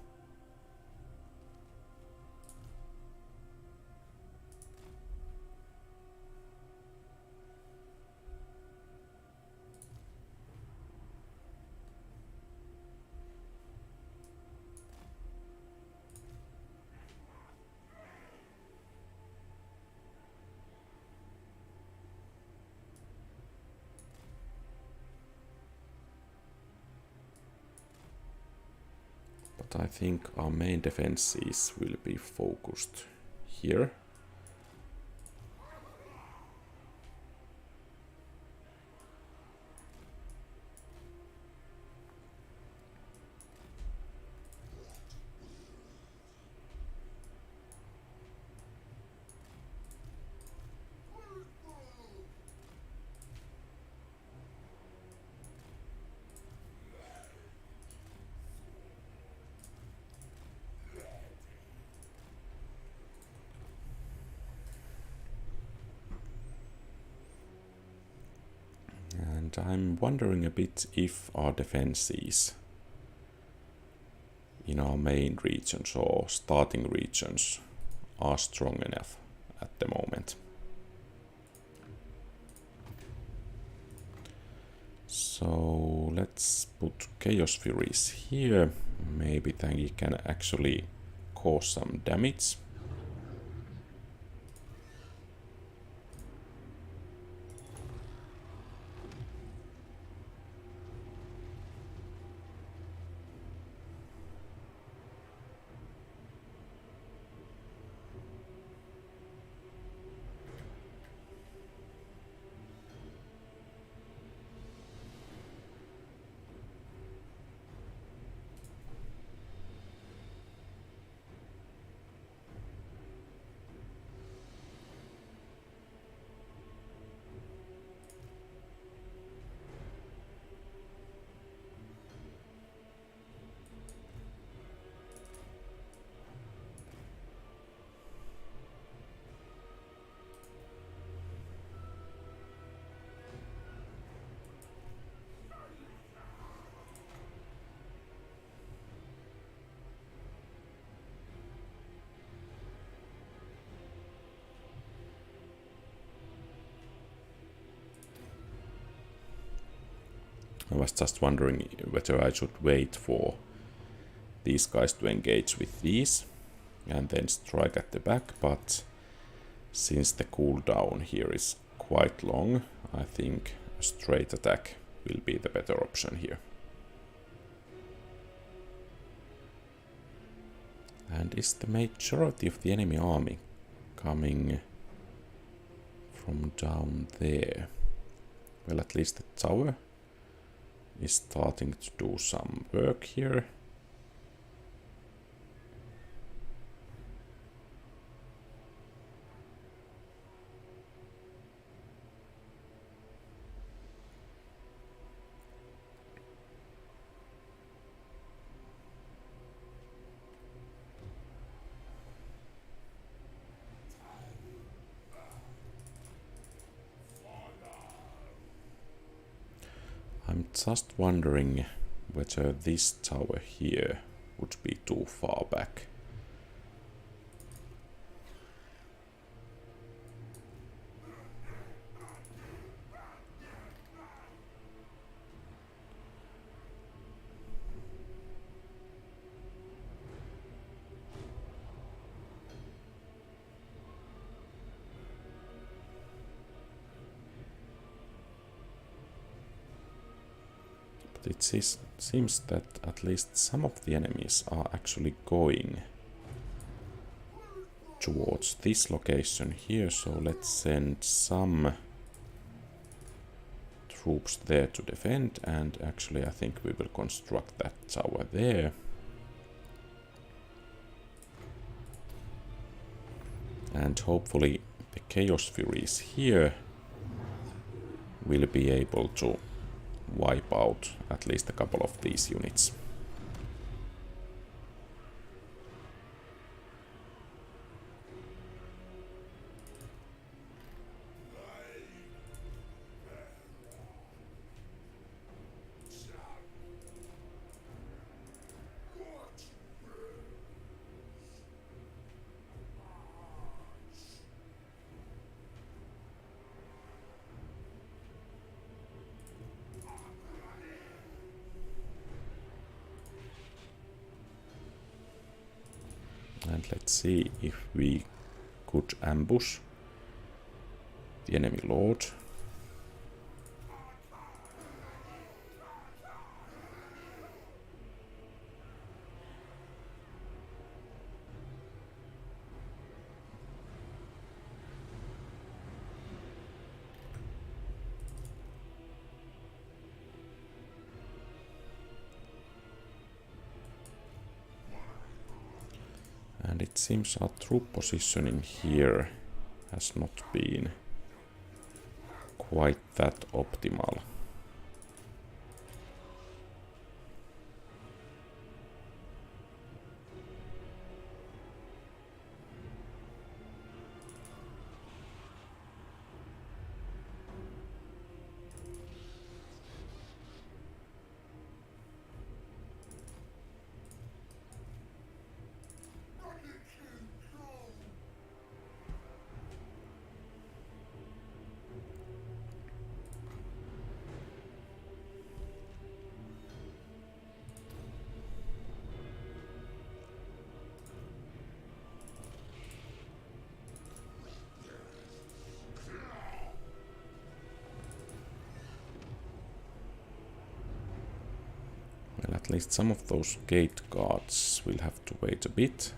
I think our main defenses will be focused here. And I'm wondering a bit if our defenses in our main regions or starting regions are strong enough at the moment. So let's put Chaos Furies here. Maybe they can actually cause some damage. I was just wondering whether I should wait for these guys to engage with these and then strike at the back, but since the cooldown here is quite long, I think a straight attack will be the better option here. And is the majority of the enemy army coming from down there? Well, at least the tower is starting to do some work here. I'm just wondering whether this tower here would be too far back. It seems that at least some of the enemies are actually going towards this location here, so let's send some troops there to defend, and actually I think we will construct that tower there. And hopefully the Chaos Furies here will be able to wipe out at least a couple of these units. And let's see if we could ambush the enemy lord. And it seems our troop positioning here has not been quite that optimal. Well, at least some of those gate guards will have to wait a bit.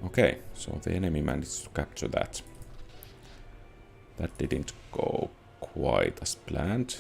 Okay, so the enemy managed to capture that. That didn't go quite as planned.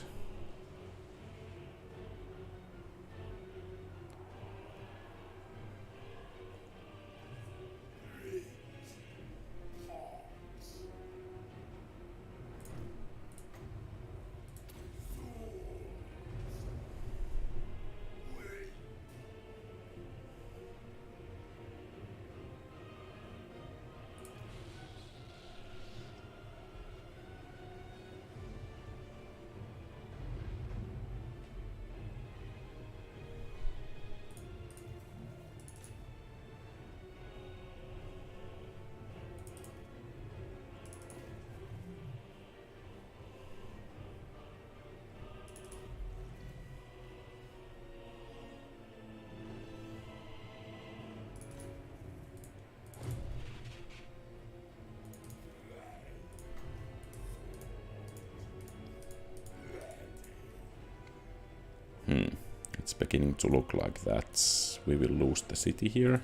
It's beginning to look like that we will lose the city here.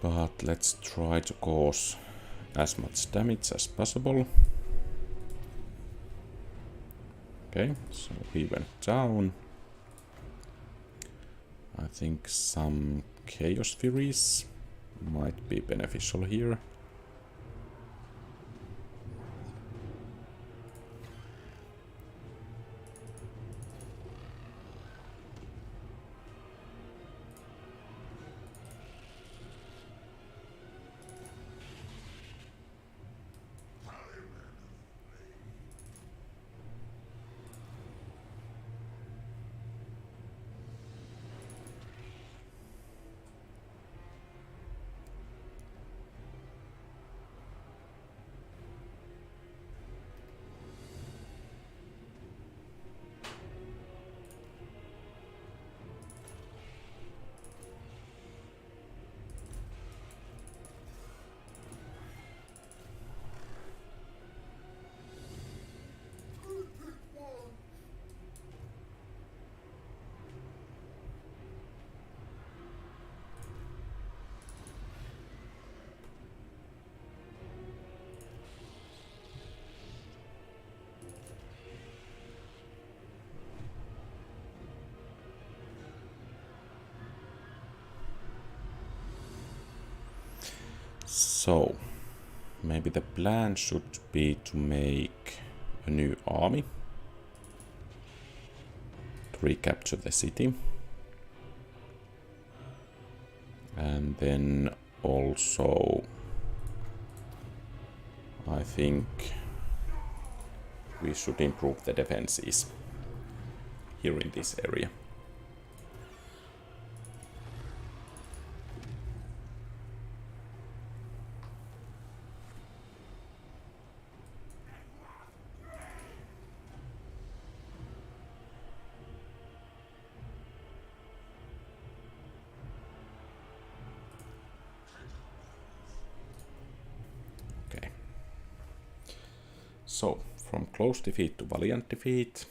But let's try to cause as much damage as possible. Okay, so he went down. I think some Chaos Furies might be beneficial here. So, maybe the plan should be to make a new army to recapture the city. And then also I think we should improve the defenses here in this area. Okay. So, from close defeat to valiant defeat.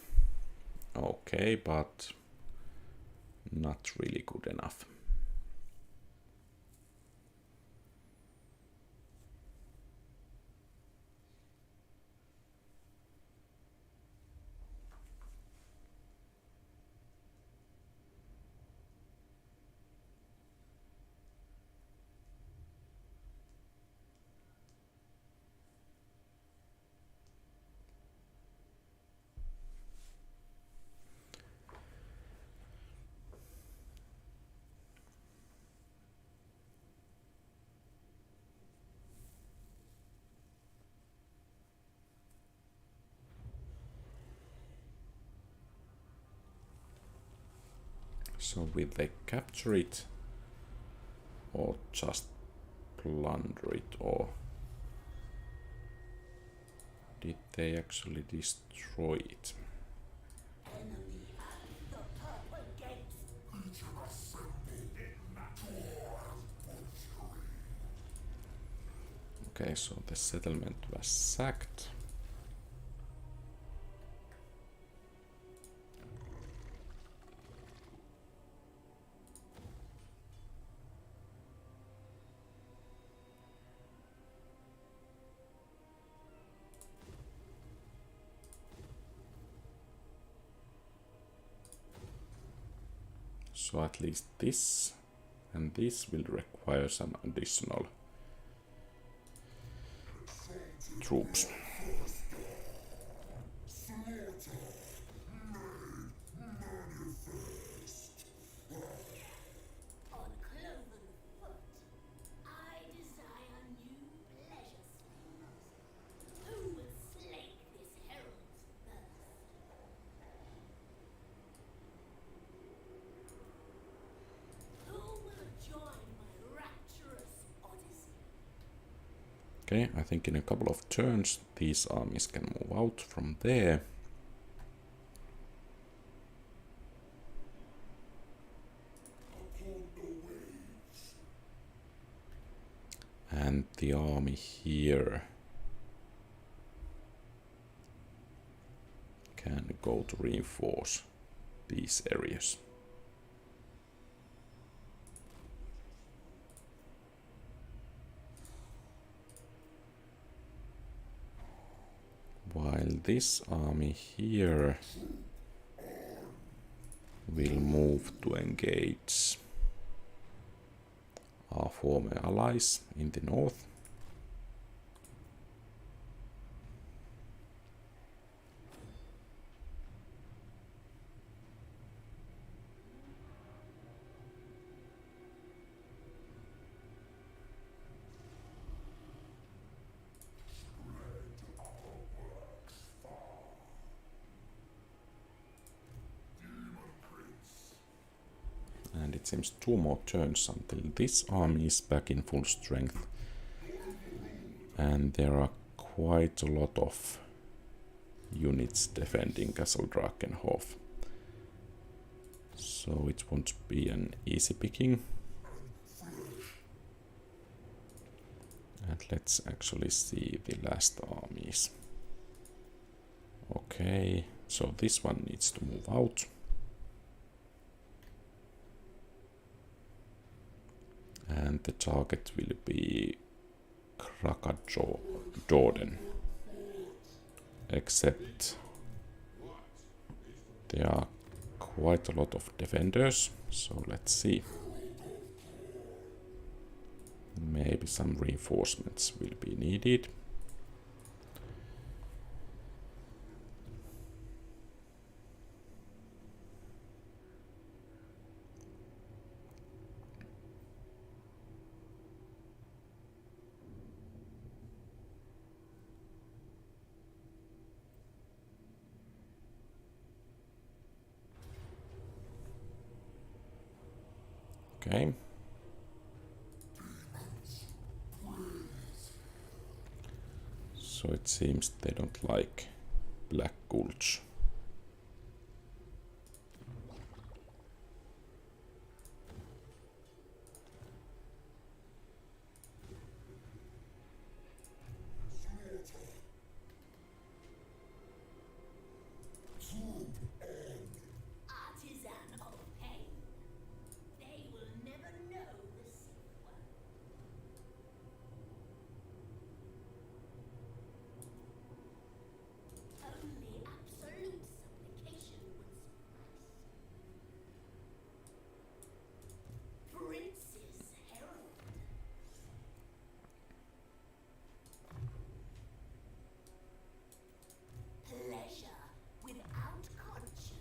Okay, but not really good enough. So will they capture it or just plunder it, or did they actually destroy it? Enemy at the purple gates. Legion assembled in butchery. Okay, so the settlement was sacked. So at least this and this will require some additional troops. On cloven foot, I desire new pleasure slayers. Who will slake this herald's thirst? Who will join my rapturous odyssey? Okay, I think in a couple of turns these armies can move out from there. And the army here can go to reinforce these areas. While this army here will move to engage our former allies in the north. And it seems 2 more turns until this army is back in full strength. And there are quite a lot of units defending Castle Drakenhof. So it won't be an easy picking. And let's actually see the last armies. Okay, so this one needs to move out. And the target will be Jordan. Except there are quite a lot of defenders, so let's see. Maybe some reinforcements will be needed. Okay. So it seems they don't like Black Gulch. Artisan of pain. They will never know the safe one. Only absolute supplication would suffice. Prince's Herald. Pleasure without conscience.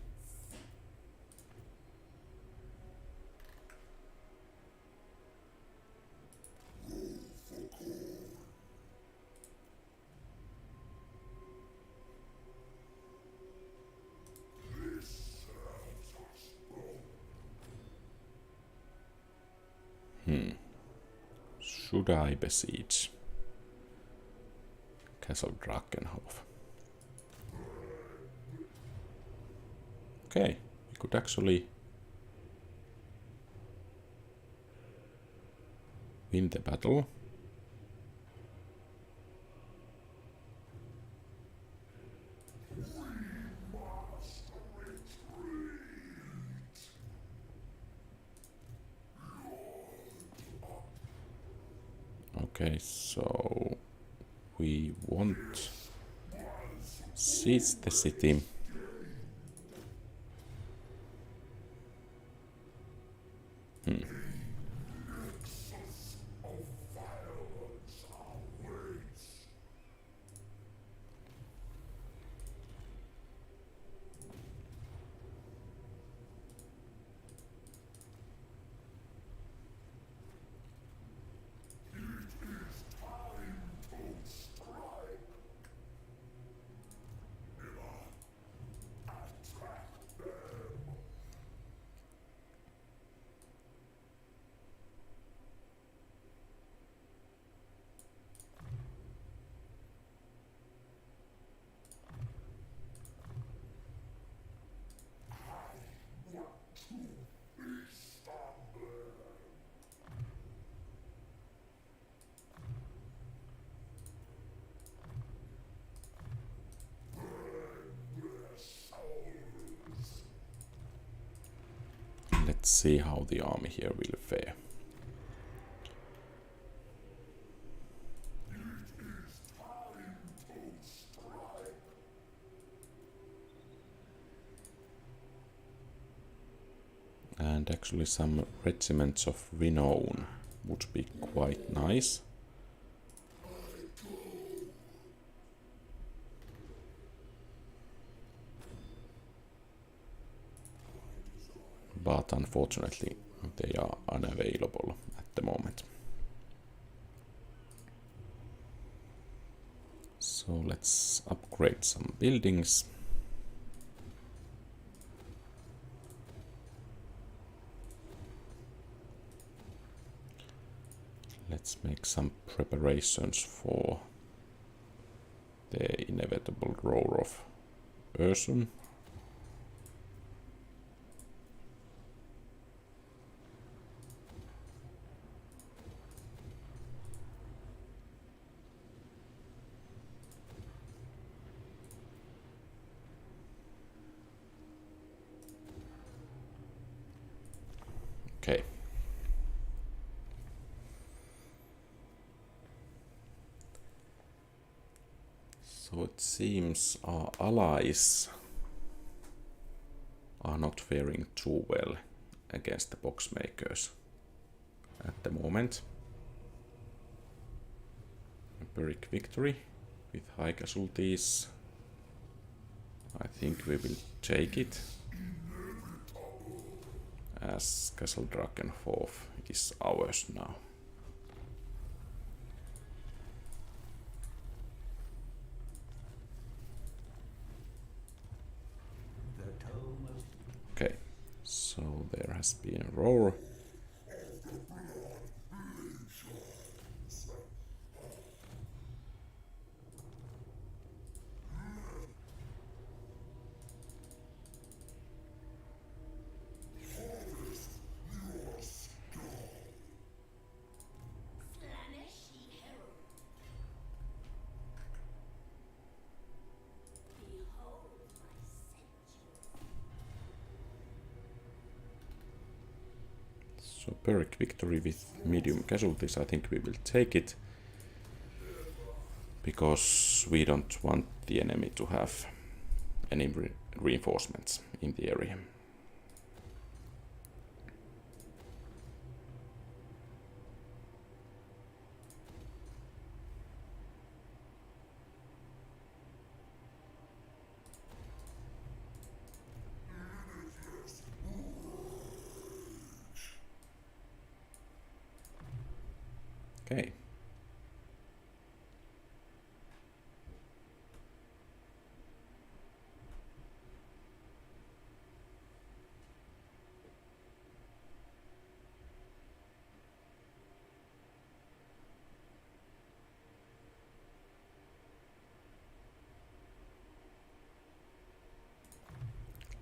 Should I besiege Castle Drakenhof? Okay, we could actually win the battle. Okay, so we won't siege the city. Let's see how the army here will fare. And actually some regiments of renown would be quite nice. But unfortunately they are unavailable at the moment. So let's upgrade some buildings. Let's make some preparations for the inevitable roar of Ursun. Okay. So it seems our allies are not faring too well against the boxmakers at the moment. Pyrrhic victory with high casualties. I think we will take it. As Castle Drakenhof is ours now. Okay, so there has been a roar. Slaneshi herald. Behold my sensual. So Pyrrhic victory with medium casualties, I think we will take it. Because we don't want the enemy to have any reinforcements in the area. Okay.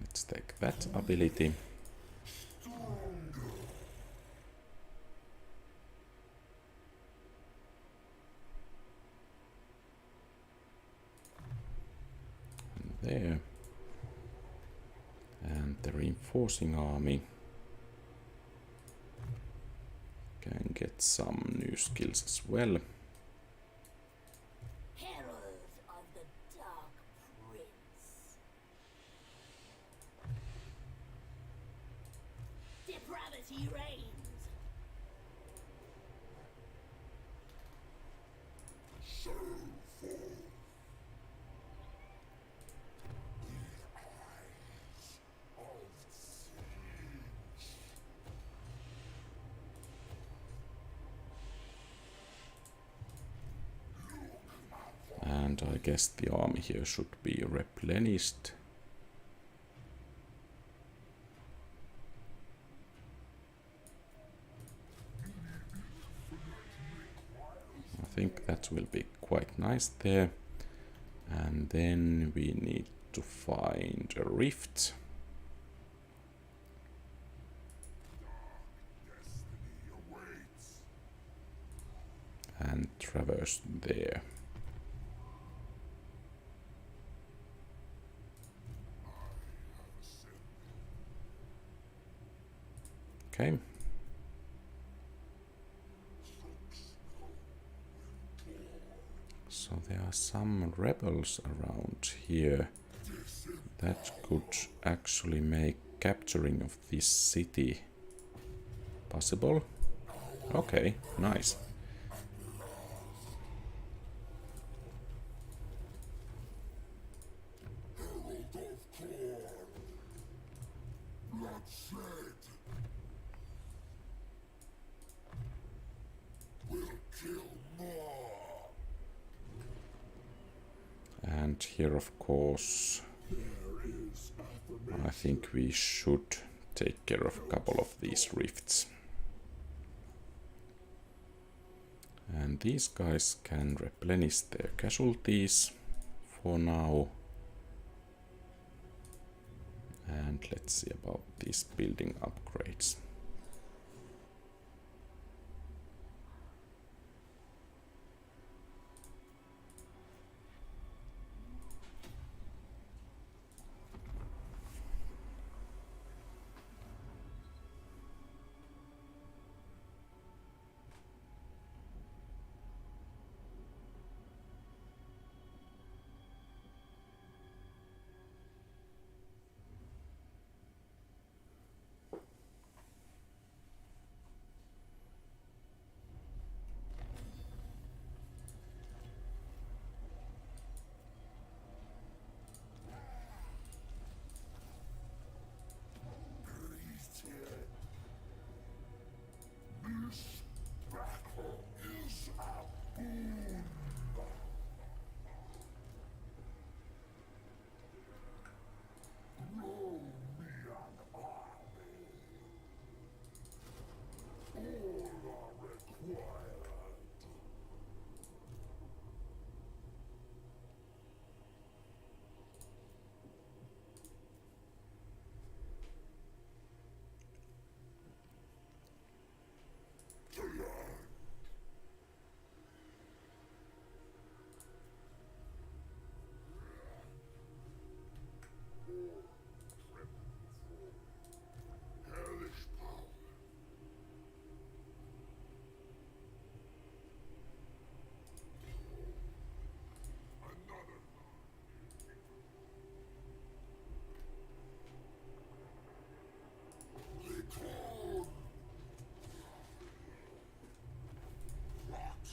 Let's take that ability. And there. And the reinforcing army can get some new skills as well. Herald of the Dark Prince. Depravity reigns. And I guess the army here should be replenished. I think that will be quite nice there. And then we need to find a rift. And traverse there. Okay. So there are some rebels around here that could actually make capturing of this city possible. Okay, nice. And here, of course, I think we should take care of a couple of these rifts. And these guys can replenish their casualties for now. And let's see about these building upgrades. Hellish power. Another Return. What?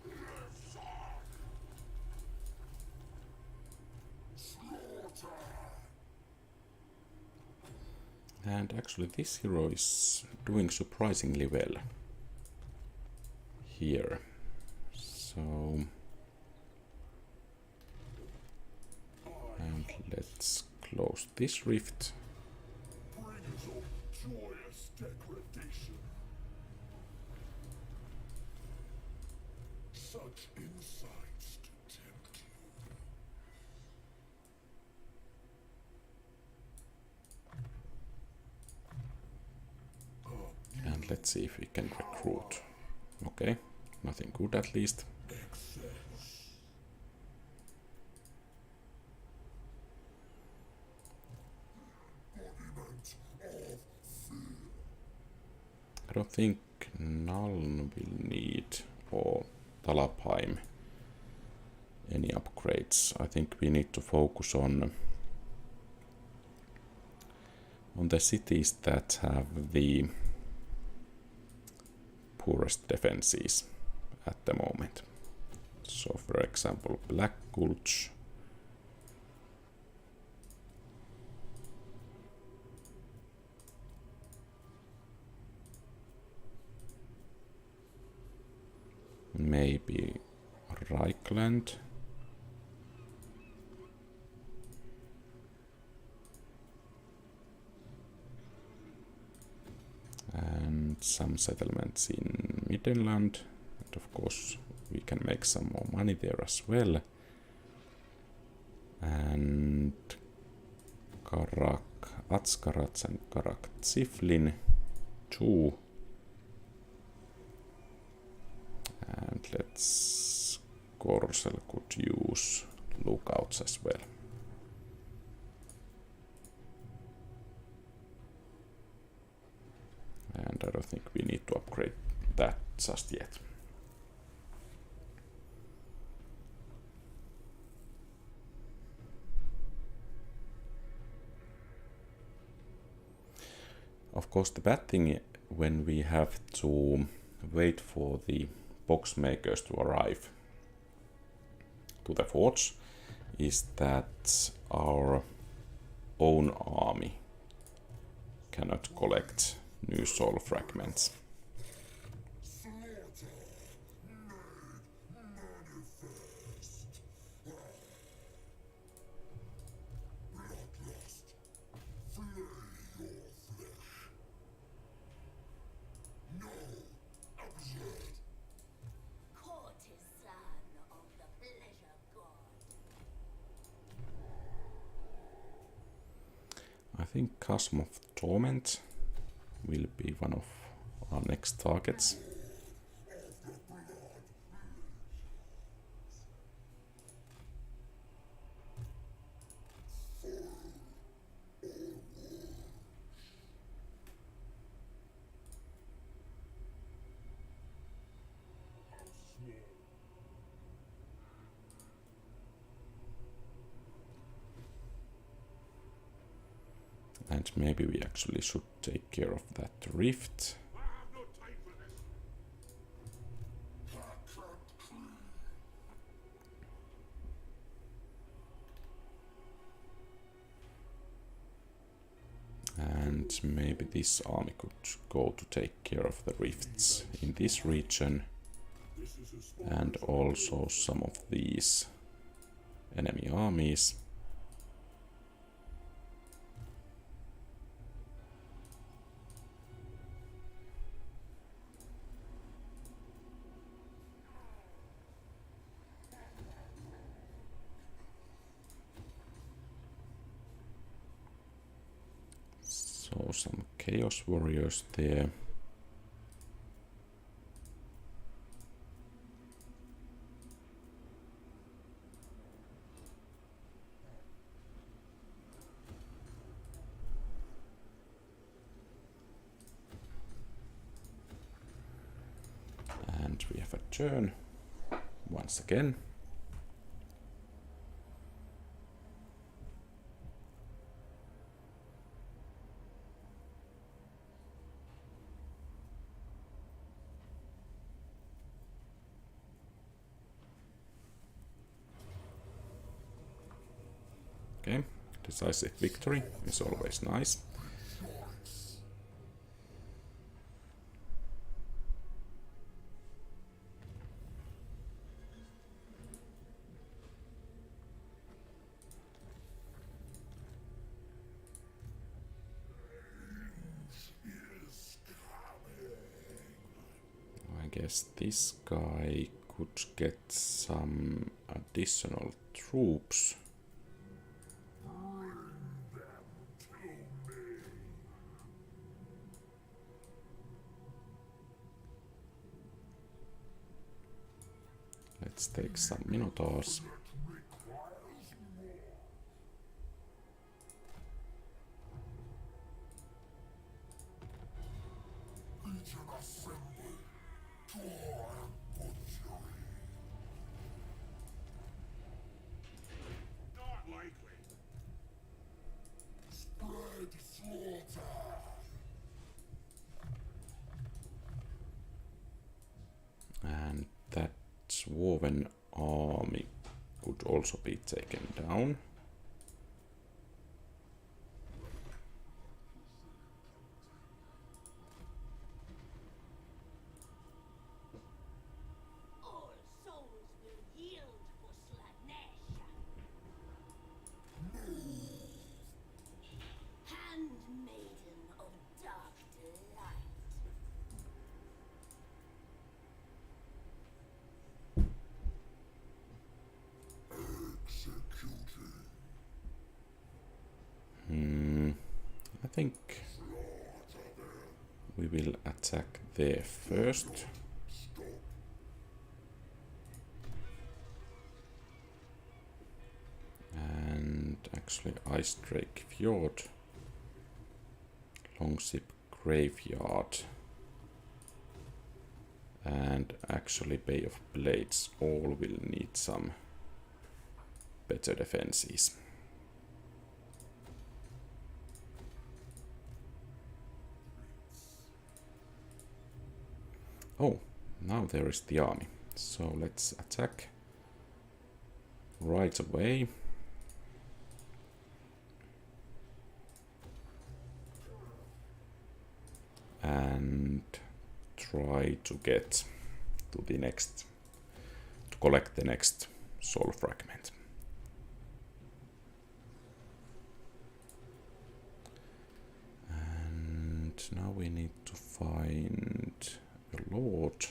Left side. Slaughter. And actually this hero is doing surprisingly well here. So, and let's close this rift. Bringers of joyous degradation. Such insights to tempt you. And let's see if we can recruit. Okay, nothing good at least. Excess. Embodiment of fear. I don't think Nuln will need, or Talabheim, any upgrades. I think we need to focus on the cities that have the poorest defenses at the moment. So for example, Black Gulch, maybe Reichland, and some settlements in Middenland, and of course we can make some more money there as well. And Karak Atskarats and Karak Ziflin 2. And let's Korsel could use lookouts as well. And I don't think we need to upgrade that just yet. Of course, the bad thing when we have to wait for the box makers to arrive to the forge is that our own army cannot collect new soul fragments. Slaughter made manifest. Bloodlust, flay your flesh. No, absurd. Courtesan of the pleasure god. I think Chasm of Torment will be one of our next targets. And maybe we actually should take care of that rift. I have no time for this. And And maybe this army could go to take care of the rifts in this region. And also some of these enemy armies. So some Chaos Warriors there. And we have a turn once again. Okay, decisive victory is always nice. I guess this guy could get some additional troops. Let's take some Minotaurs. And that Woven army could also be taken down. All souls will yield for Slanesh. Handmaiden of dark delight. I think we will attack there first. And actually Ice Drake Fjord, Longship Graveyard, and actually Bay of Blades all will need some better defenses. Oh, now there is the army. So let's attack right away. And try to get to the next, to collect the next soul fragment. And now we need to find a lord.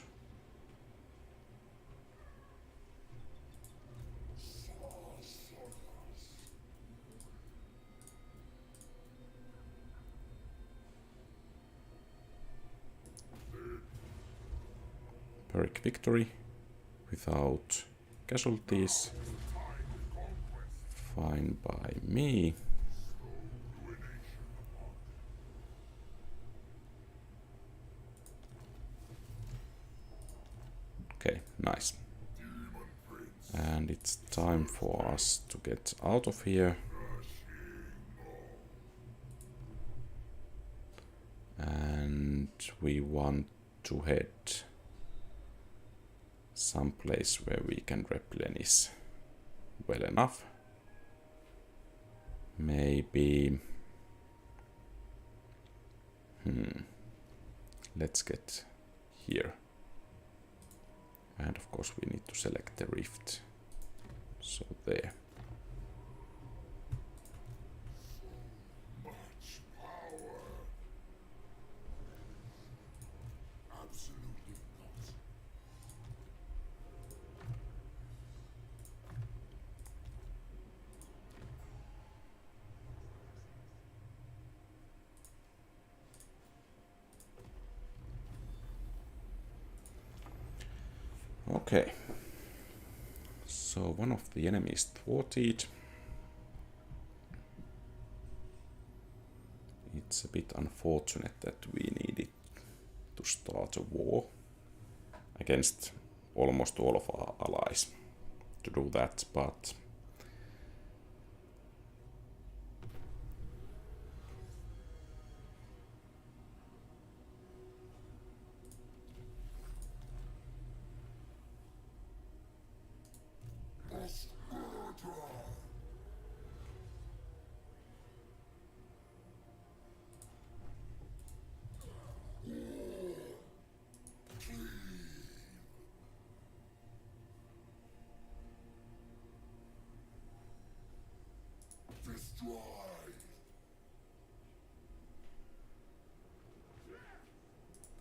Pyrrhic victory without casualties. Fine by me. Okay, nice. And it's time for us to get out of here. And we want to head someplace where we can replenish well enough. Let's get here. And of course we need to select the rift. So there. Much power. Absolutely not. Okay. So one of the enemies thwarted. It's a bit unfortunate that we needed to start a war against almost all of our allies to do that, but Mass murder. Destroy.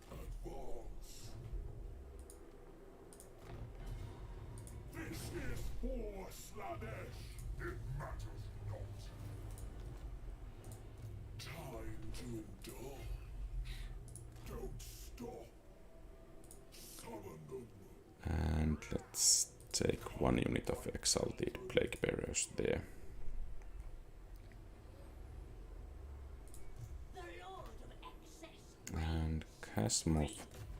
Advance. This is for Slanesh. It matters not. Time to indulge. Don't stop. Summon them. and let's take one unit of exalted plague bearers there. The Lord of Excess. And Chasm of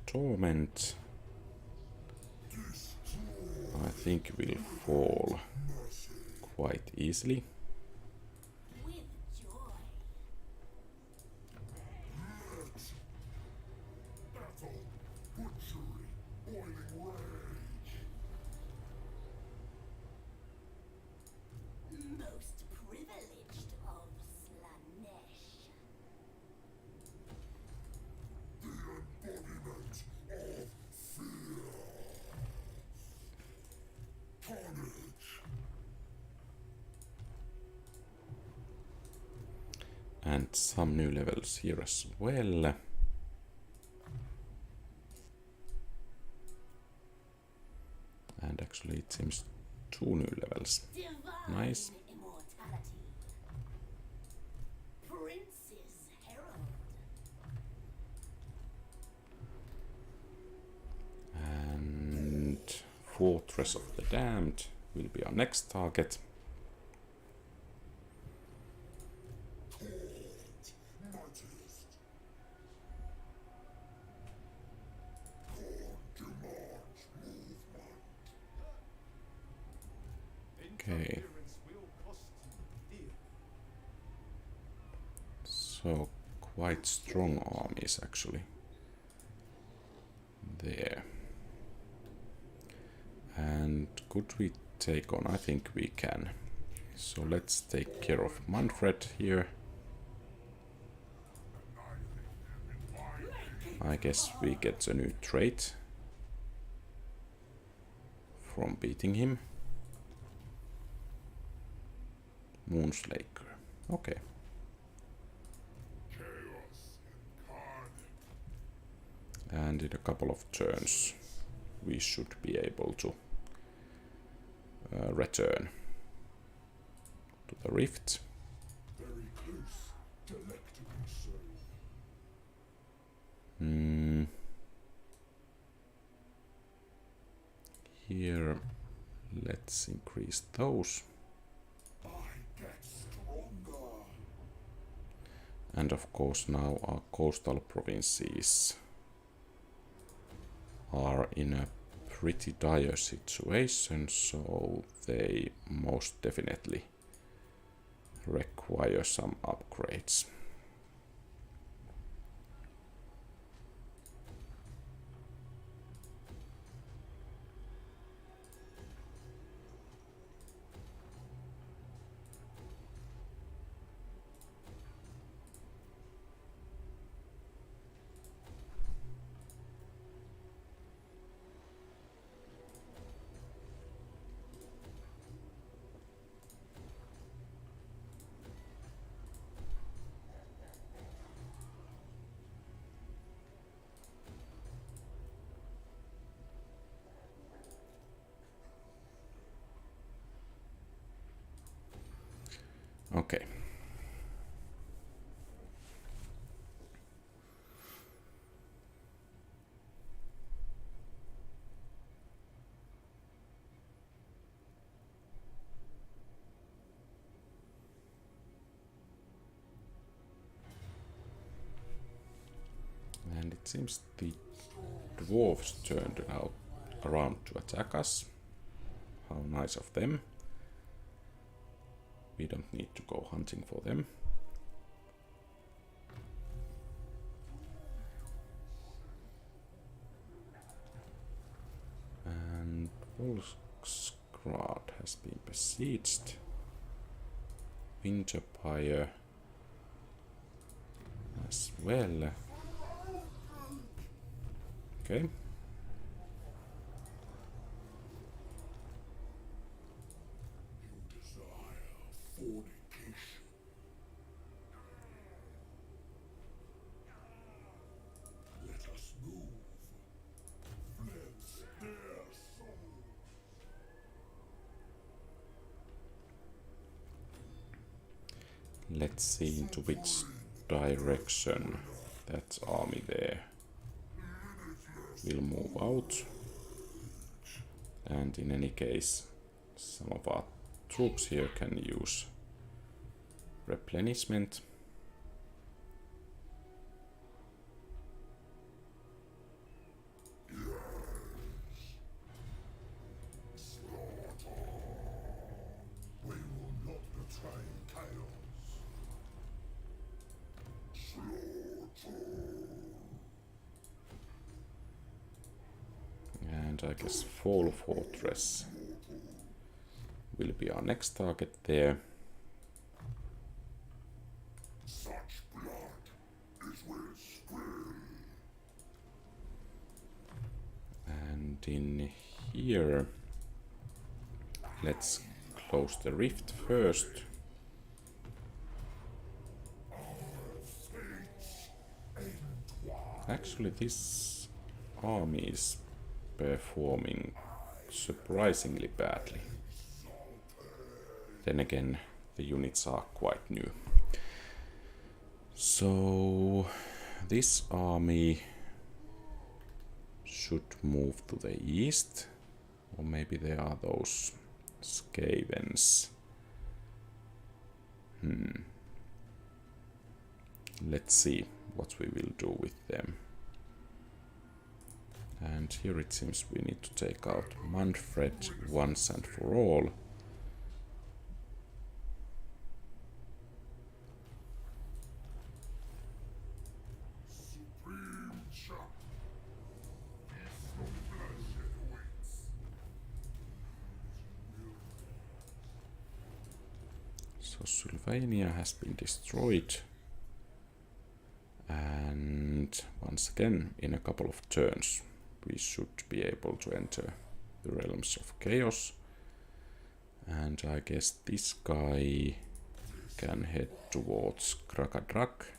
Torment, I think will fall quite easily. With joy. Battle. Butchery. Boiling rage. Most privileged of Slanesh. The embodiment of fear. Carnage. And some new levels here as well. And actually it seems 2 new levels. Divine Nice. immortality. Prince's Herald. And Fortress of the Damned will be our next target. Mightiest. Demarch movement. Okay. So quite strong armies actually. There. And could we take on? I think we can. So let's take care of Manfred here. I guess we get a new trait from beating him. Moonslaker. Okay. Chaos incarnate. And in a couple of turns we should be able to return to the rift. Very close. Delectable soul. Here, let's increase those. I get stronger. And of course now our coastal provinces are in a pretty dire situation, so they most definitely require some upgrades. Okay. And it seems the dwarves turned out around to attack us. How nice of them. We don't need to go hunting for them. And Volsgrad has been besieged. Winterpire as well. Okay. Fornication. Let us move. Let's their souls. Let's see into which direction that army there will move out. And in any case, some of our troops here can use replenishment. We will not betray chaos. And I guess Fall Fortress will be our next target there. Such blood is with spring. And in here, let's close the rift first. Actually, this army is performing surprisingly badly. Then again, the units are quite new. So this army should move to the east, or maybe there are those Skavens. Let's see what we will do with them. And here it seems we need to take out Manfred once and for all. Supreme shock. Peaceful bloodshed awaits. So Sylvania has been destroyed. And once again, in a couple of turns, we should be able to enter the realms of chaos. And I guess this guy can head towards Krakadrak.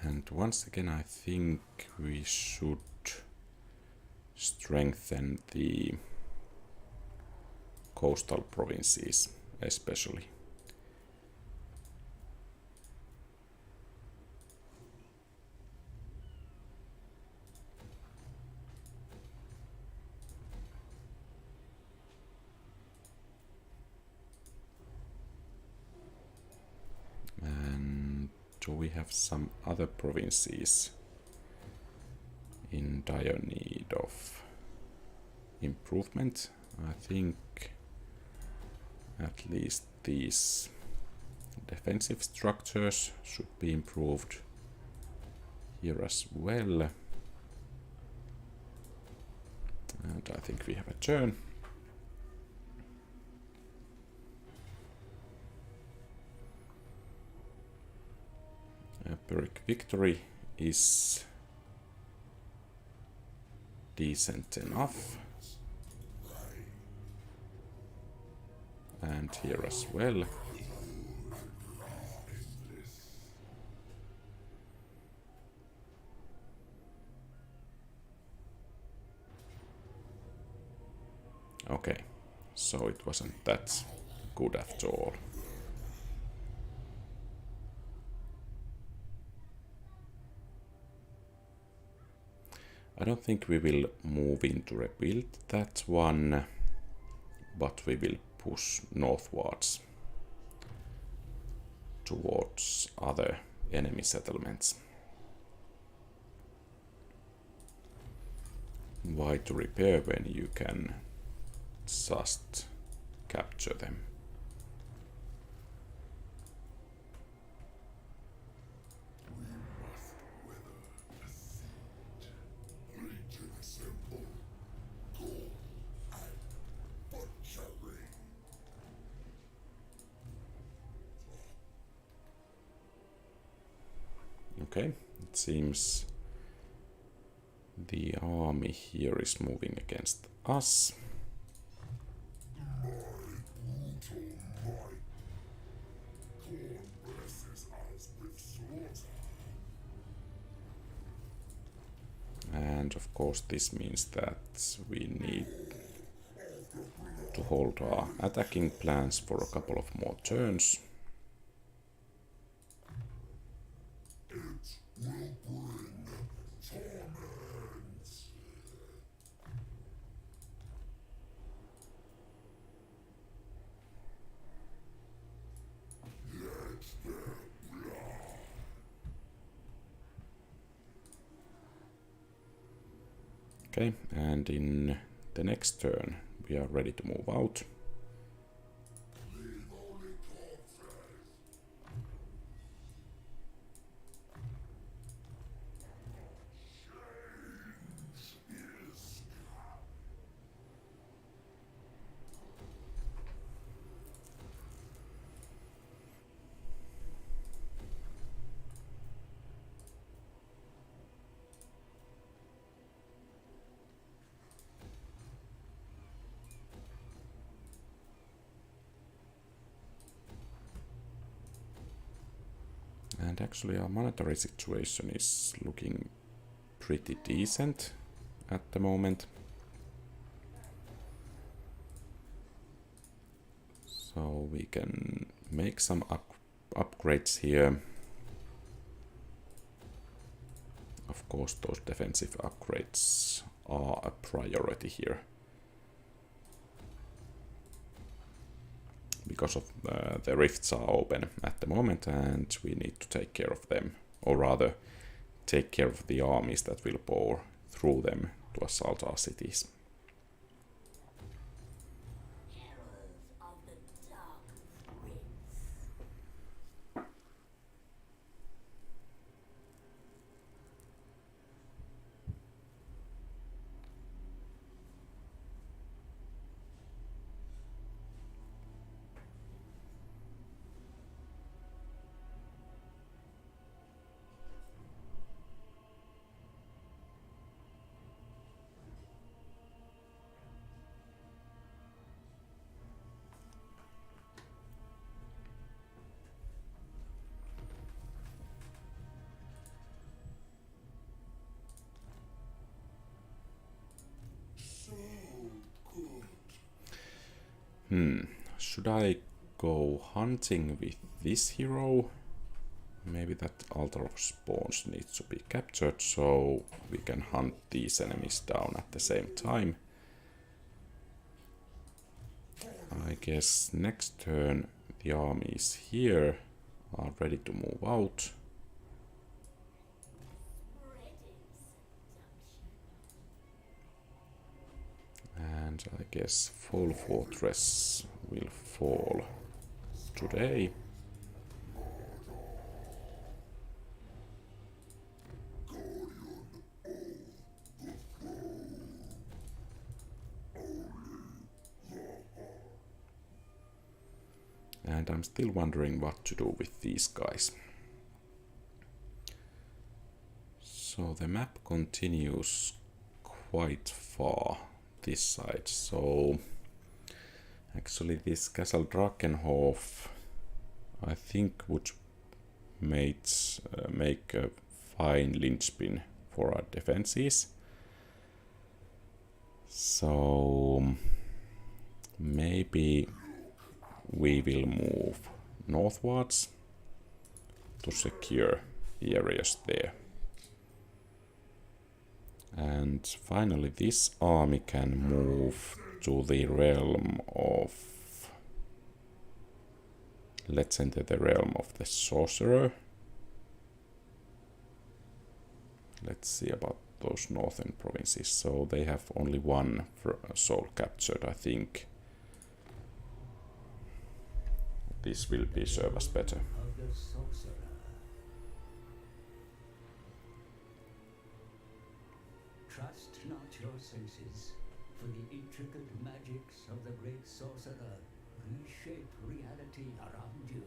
And once again, I think we should strengthen the coastal provinces, especially. And do we have some other provinces in dire need of improvement? I think at least these defensive structures should be improved here as well. And I think we have a turn. victory is decent enough. And here as well. Okay, so it wasn't that good after all. I don't think we will move in to rebuild that one, but we will push northwards towards other enemy settlements. Why to repair when you can just capture them? Legion assemble. Go and butchery. Okay, it seems the army here is moving against us. My brutal might. God blesses us with slaughter. And of course this means that we need to hold our attacking plans for a couple of more turns. It will bring torment. Let there blood. Okay, and in the next turn we are ready to move out. Leave only corpses. Change is And actually our monetary situation is looking pretty decent at the moment. So we can make some upgrades here. Of course, those defensive upgrades are a priority here. Because of the rifts are open at the moment and we need to take care of them. Or rather, take care of the armies that will pour through them to assault our cities. Heralds of the Dark Prince. so good. Should I go hunting with this hero? Maybe that altar of spawns needs to be captured so we can hunt these enemies down at the same time. I guess next turn the armies here are ready to move out. And I guess Full Fortress will fall today. And I'm still wondering what to do with these guys. So the map continues quite far this side. So actually this Castle Drakenhof I think would make a fine linchpin for our defenses. So maybe we will move northwards to secure the areas there. And finally this army can move to the realm of... Let's enter the realm of the sorcerer. Let's see about those northern provinces. So they have only one soul captured, I think. This will be serve us better. Of the sorcerer. Trust not your senses, for the intricate magics of the great sorcerer reshape reality around you.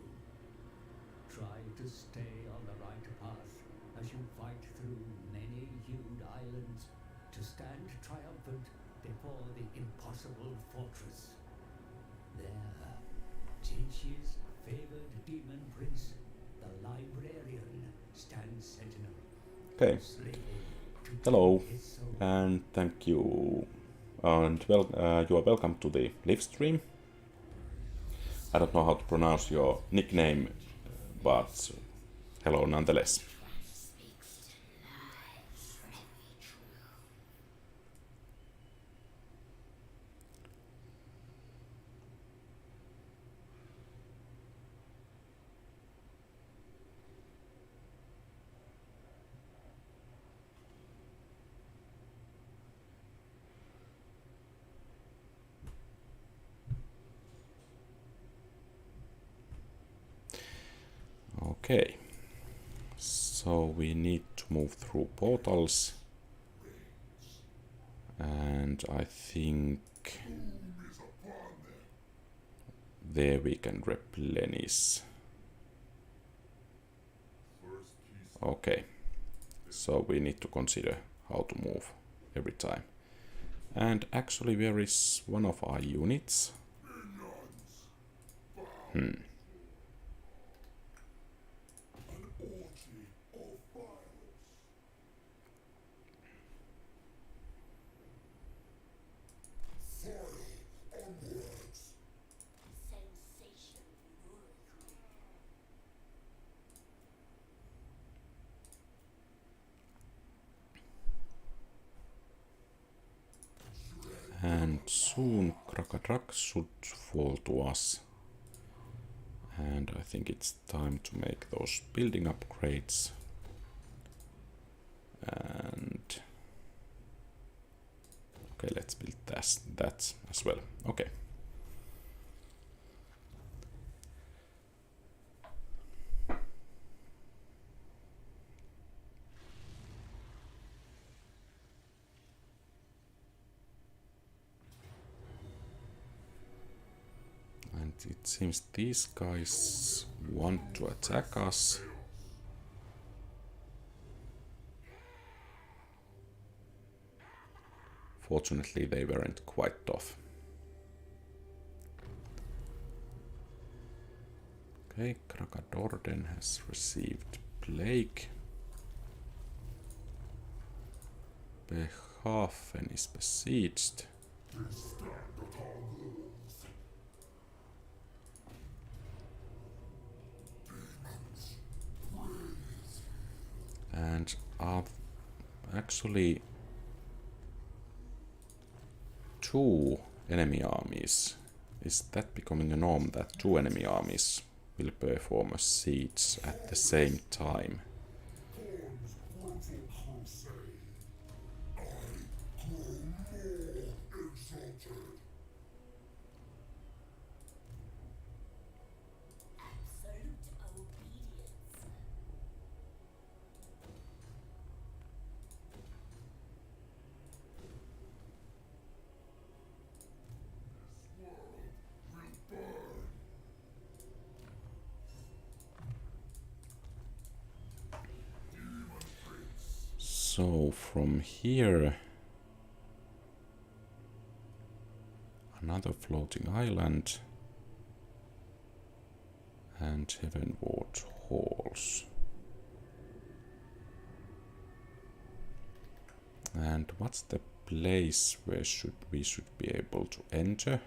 Try to stay on the right path as you fight through many hued islands to stand triumphant before the impossible fortress. There, Jinchi's favored demon prince, the librarian, stands sentinel. Okay. Slaving to Hello, keep his soul. and thank you. And well, you are welcome to the live stream. I don't know how to pronounce your nickname, but hello nonetheless. Okay, so we need to move through portals, and I think there we can replenish. Okay, so we need to consider how to move every time. And actually, where is one of our units? Sensation lurid. And soon Krakadrak should fall to us. And I think it's time to make those building upgrades. And okay, let's build that as well. Okay. And it seems these guys want to attack us. Fortunately, they weren't quite tough. Okay, Krakadorden has received plague. Behafen is besieged. And actually two enemy armies. Is that becoming a norm that two enemy armies will perform a siege at the same time? Absolute obedience. So from here, another floating island and heavenward halls. And what's the place where we should be able to enter?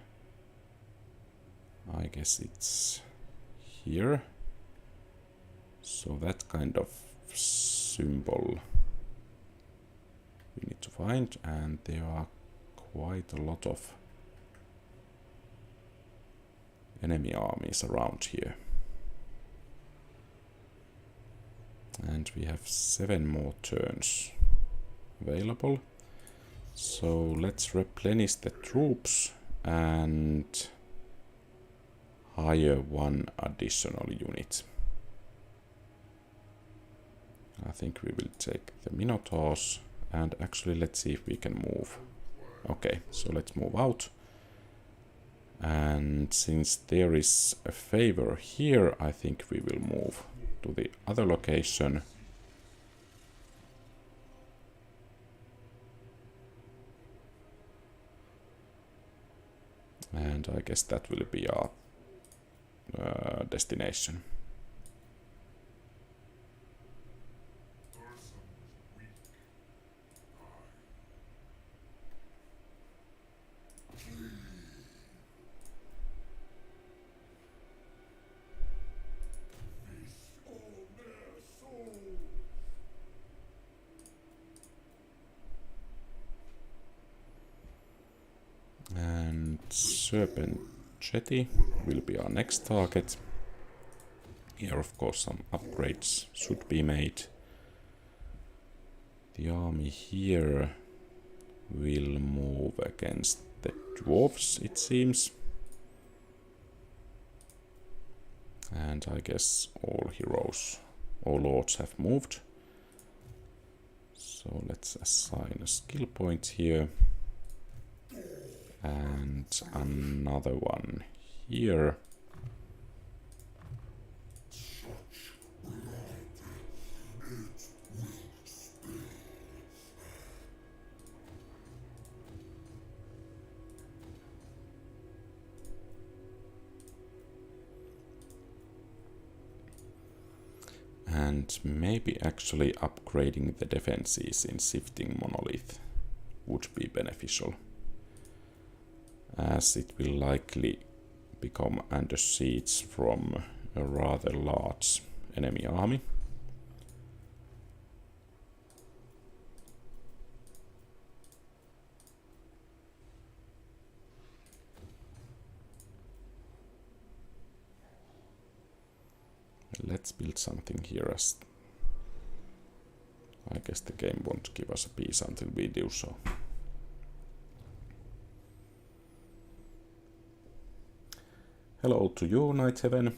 I guess it's here. So that kind of symbol we need to find, and there are quite a lot of enemy armies around here. And we have 7 more turns available. So let's replenish the troops and hire 1 additional unit. I think we will take the Minotaurs, and actually let's see if we can move. Okay, so let's move out. And since there is a favor here, I think we will move to the other location. And I guess that will be our destination. And Serpent Jetty will be our next target. Here, of course, some upgrades should be made. The army here will move against the dwarves, it seems. And I guess all heroes, all lords have moved. So let's assign a skill point here. And another one here. And maybe actually upgrading the defenses in Shifting Monolith would be beneficial, as it will likely become under siege from a rather large enemy army. Let's build something here, as I guess the game won't give us a peace until we do so. Hello to you, Night Heaven.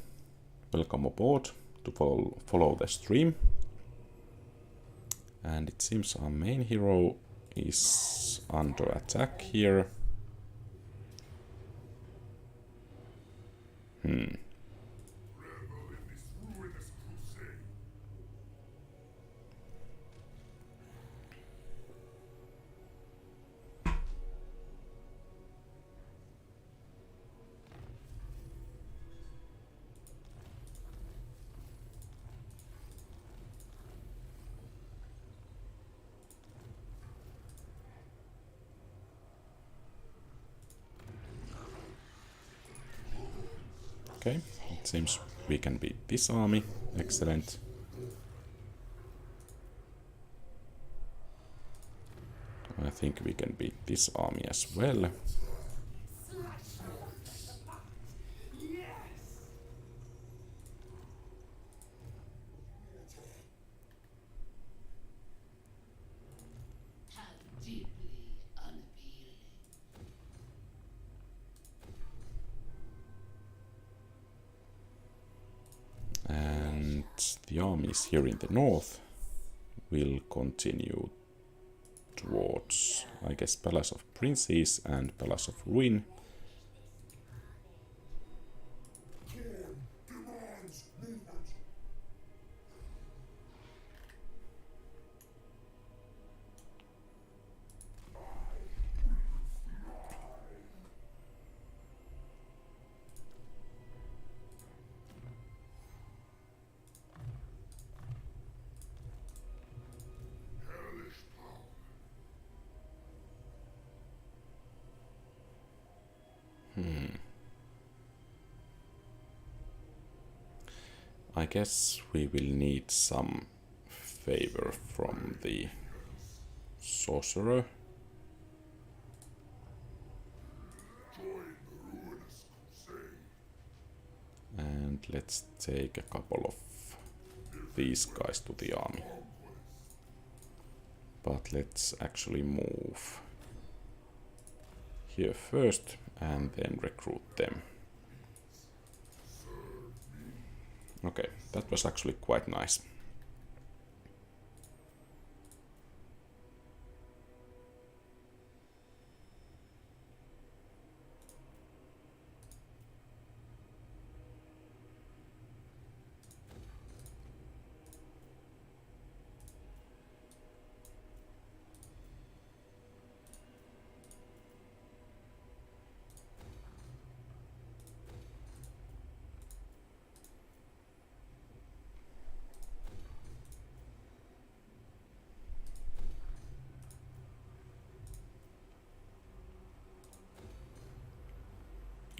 Welcome aboard to follow the stream. And it seems our main hero is under attack here. Okay, it seems we can beat this army. Excellent. I think we can beat this army as well. How deeply unappealing. And the armies here in the north will continue towards, I guess, Palace of Princes and Palace of Ruin. Demands movement. I guess we will need some favor from the sorcerer. And let's take a couple of these guys to the army. But let's actually move here first and then recruit them. Okay, that was actually quite nice.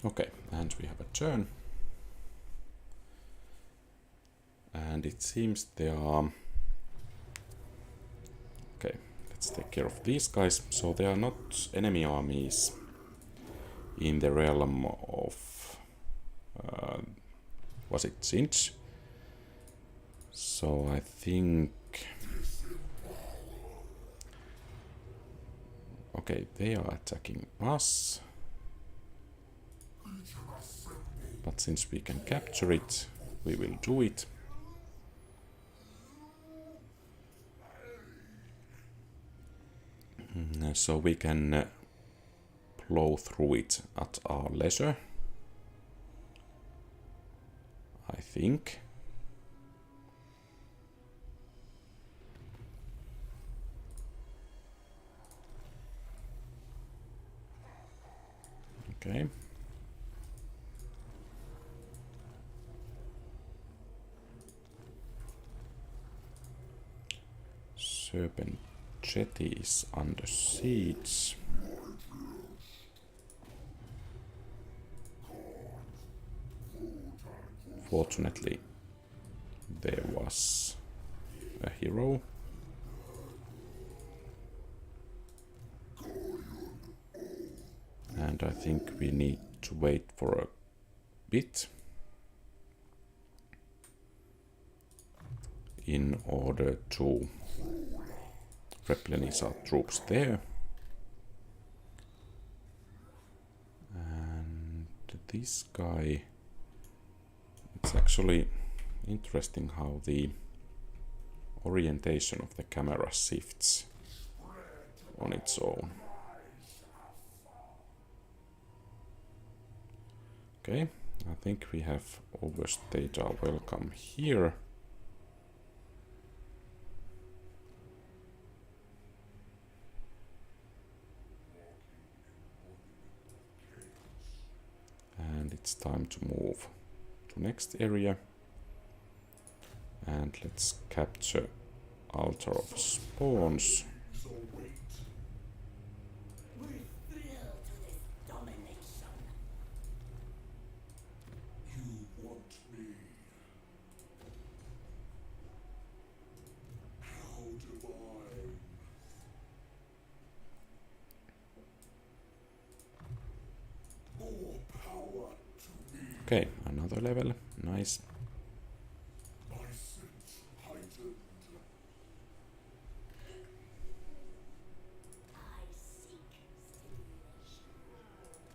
Okay, and we have a turn. And it seems there are... Okay, let's take care of these guys. So there are not enemy armies in the realm of... was it Sinch? So I think... Okay, they are attacking us. But since we can capture it, we will do it. So we can plow through it at our leisure, I think. Okay. Serpent Jetty is under siege. Fortunately, there was a hero. And I think we need to wait for a bit in order to replenish our troops there. And this guy, it's actually interesting how the orientation of the camera shifts on its own. Okay, I think we have overstayed our welcome here. And it's time to move to next area. And let's capture Altar of Spawns. We're thrilled to this domination. You want me? How divine. More power to me. Okay, another level, nice. My sense heightened. I seek stimulation.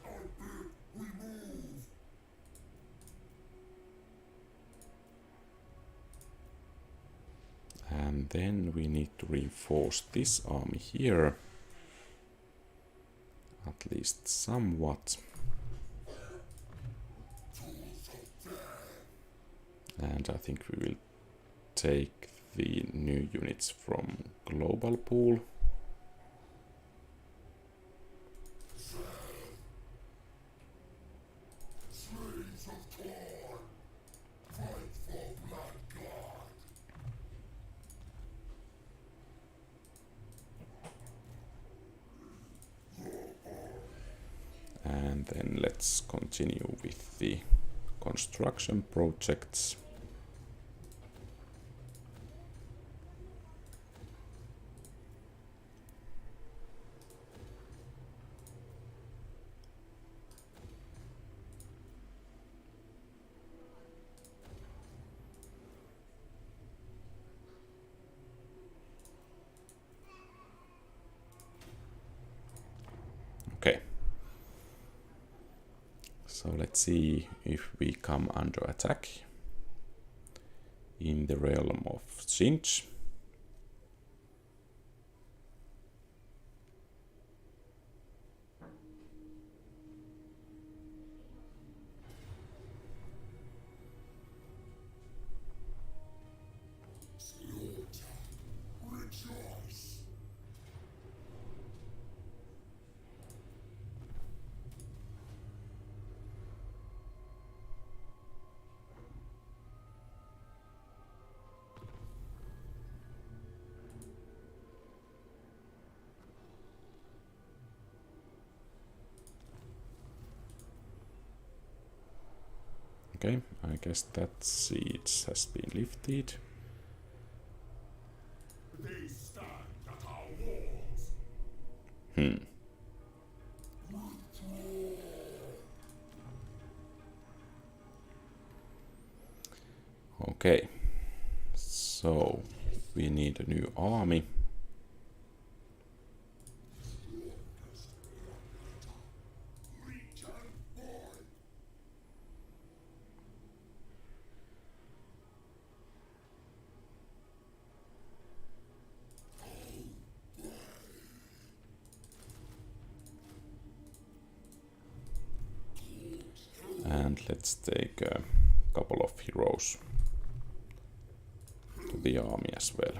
I bid we move. And then we need to reinforce this army here, at least somewhat. And I think we will take the new units from global pool. Slaves of Corn, fight for Blood God. And then let's continue with the construction projects. Okay. So let's see if we come under attack in the realm of Sinch. Rejoice. Okay, I guess that siege has been lifted. They stand at our walls. Okay, so we need a new army. And let's take a couple of heroes to the army as well.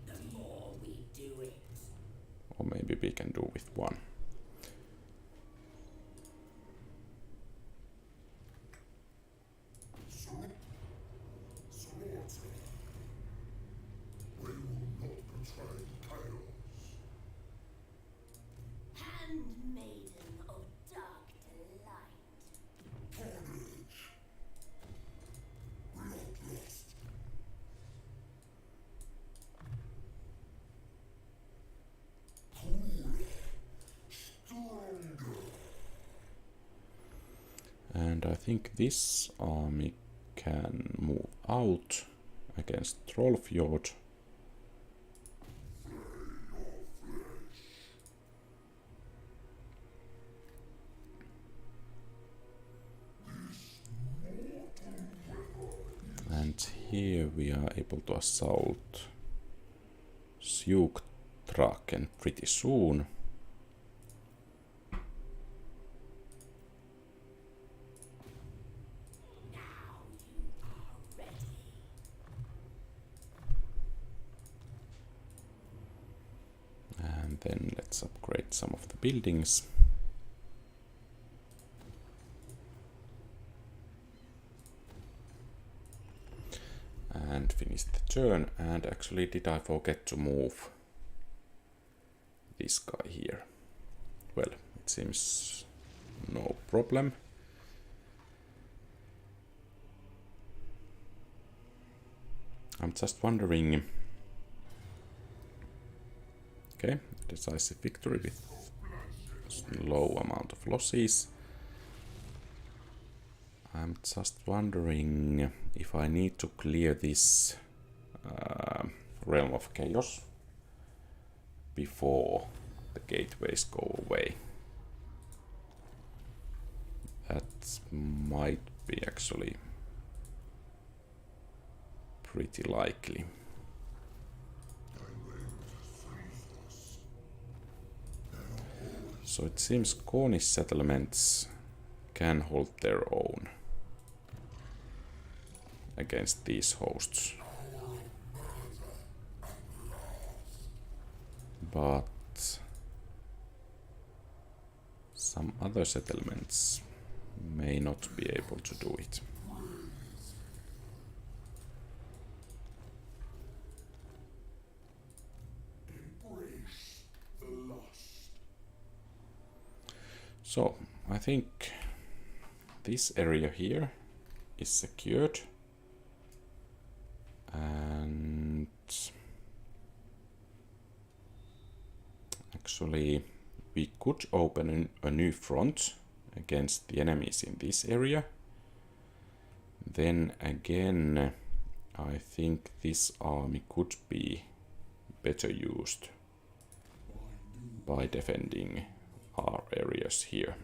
The more we do it. Or maybe we can do with one. Slaughter. We will not betray chaos. Handmaiden of dark delight. Carnage. Bloodlust. Cooler. Stronger. And I think this army can move out against Trollfjord. And here we are able to assault Sjuktraken pretty soon. And then let's upgrade some of the buildings. And finish the turn. And actually, did I forget to move this guy here? Well, it seems no problem. I'm just wondering. Okay, decisive victory with low amount of losses. I'm just wondering if I need to clear this realm of chaos before the gateways go away. That might be actually pretty likely. So it seems Cornish settlements can hold their own against these hosts. But some other settlements may not be able to do it. So I think this area here is secured, and actually we could open a new front against the enemies in this area. Then again, I think this army could be better used by defending our areas here.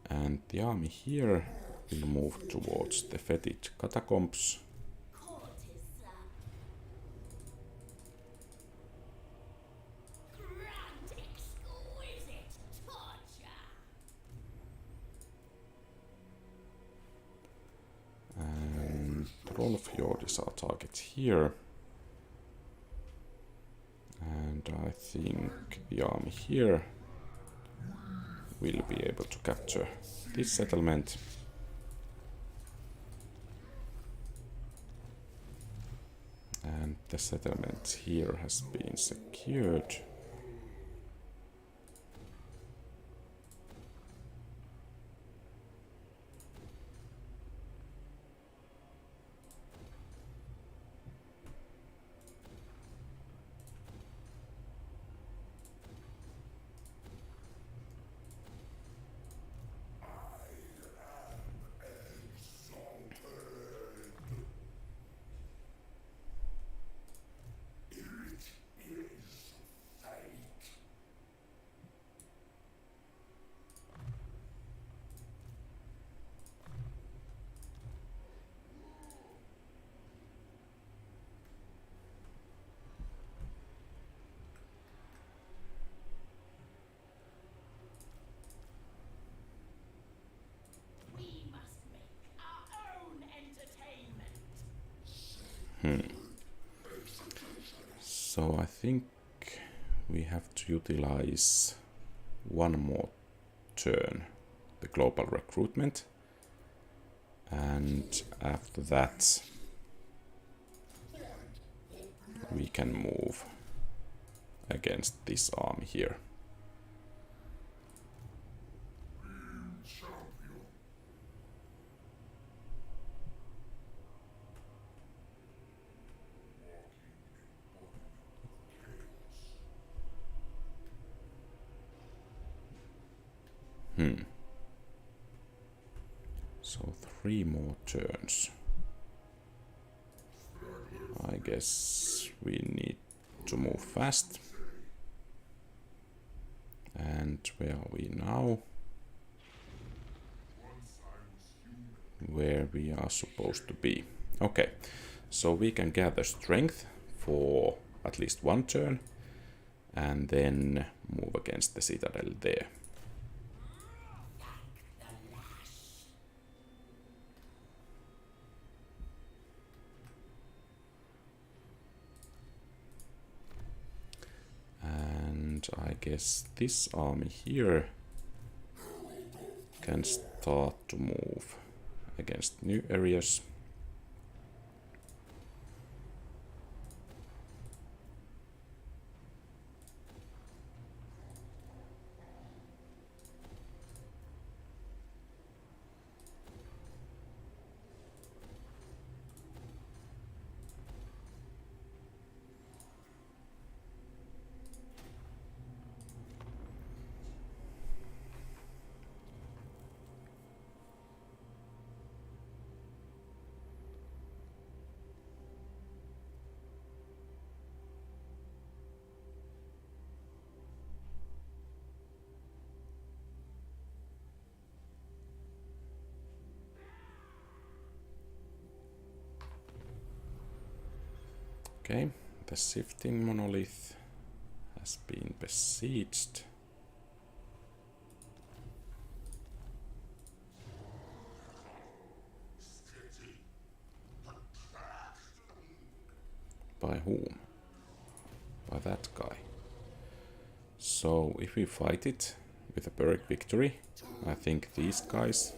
And the army here will move towards the fetid catacombs. Courtesan. Grant exquisite torture. And Trollfjord is our target here. And I think the army here will be able to capture this settlement. And the settlement here has been secured. We must make our own entertainment. So I think we have to utilize one more turn, the global recruitment, and after that we can move against this army here. Champion. So 3 more turns. I guess we need to move fast. And where are we now? Where we are supposed to be. Okay, so we can gather strength for at least 1 turn and then move against the citadel there. And I guess this army here can start to move against new areas. Okay, the shifting monolith has been besieged. By whom? By that guy. So if we fight it with a Pyrrhic victory, I think these guys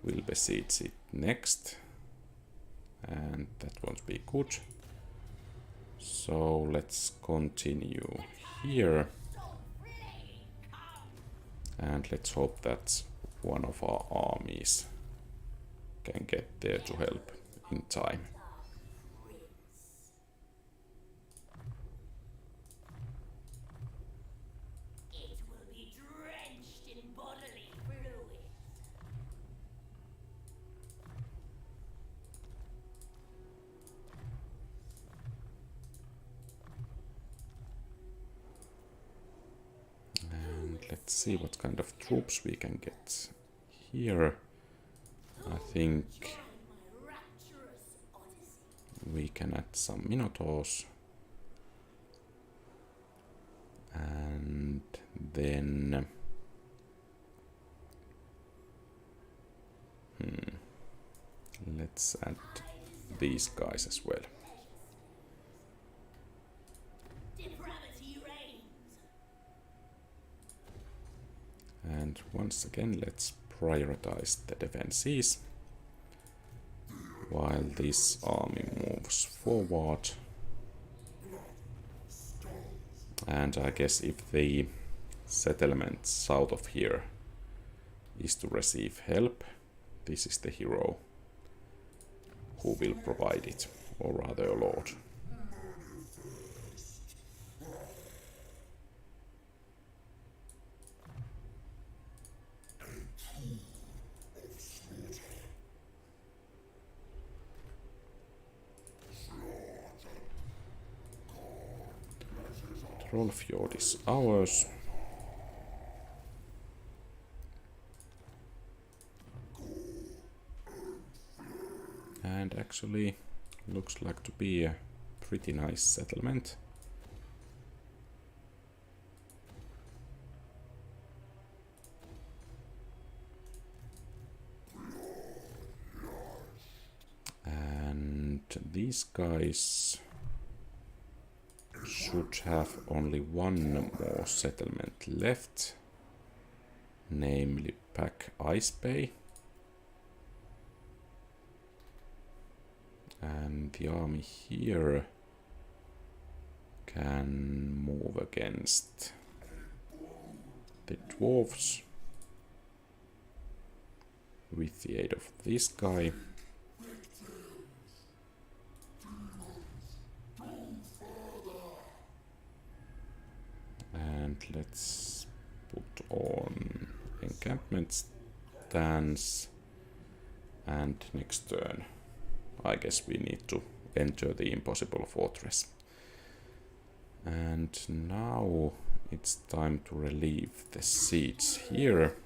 will besiege it next. And that won't be good. So let's continue here. So And let's hope that one of our armies can get there to help in time. It will be drenched in bodily fluid. And let's see what kind of troops we can get here. I think Join my rapturous odyssey. we can add some Minotaurs. And then let's add these guys as well. Depravity reigns. And once again, let's prioritize the defenses while this army moves forward. And I guess if the settlement south of here is to receive help, this is the hero who will provide it, or rather a lord. Trollfjord is ours. And actually looks like to be a pretty nice settlement. And these guys should have only one more settlement left, namely Pack Ice Bay. And the army here can move against the dwarves with the aid of this guy. And let's put on encampment stance, and next turn I guess we need to enter the impossible fortress. And now it's time to relieve the siege here.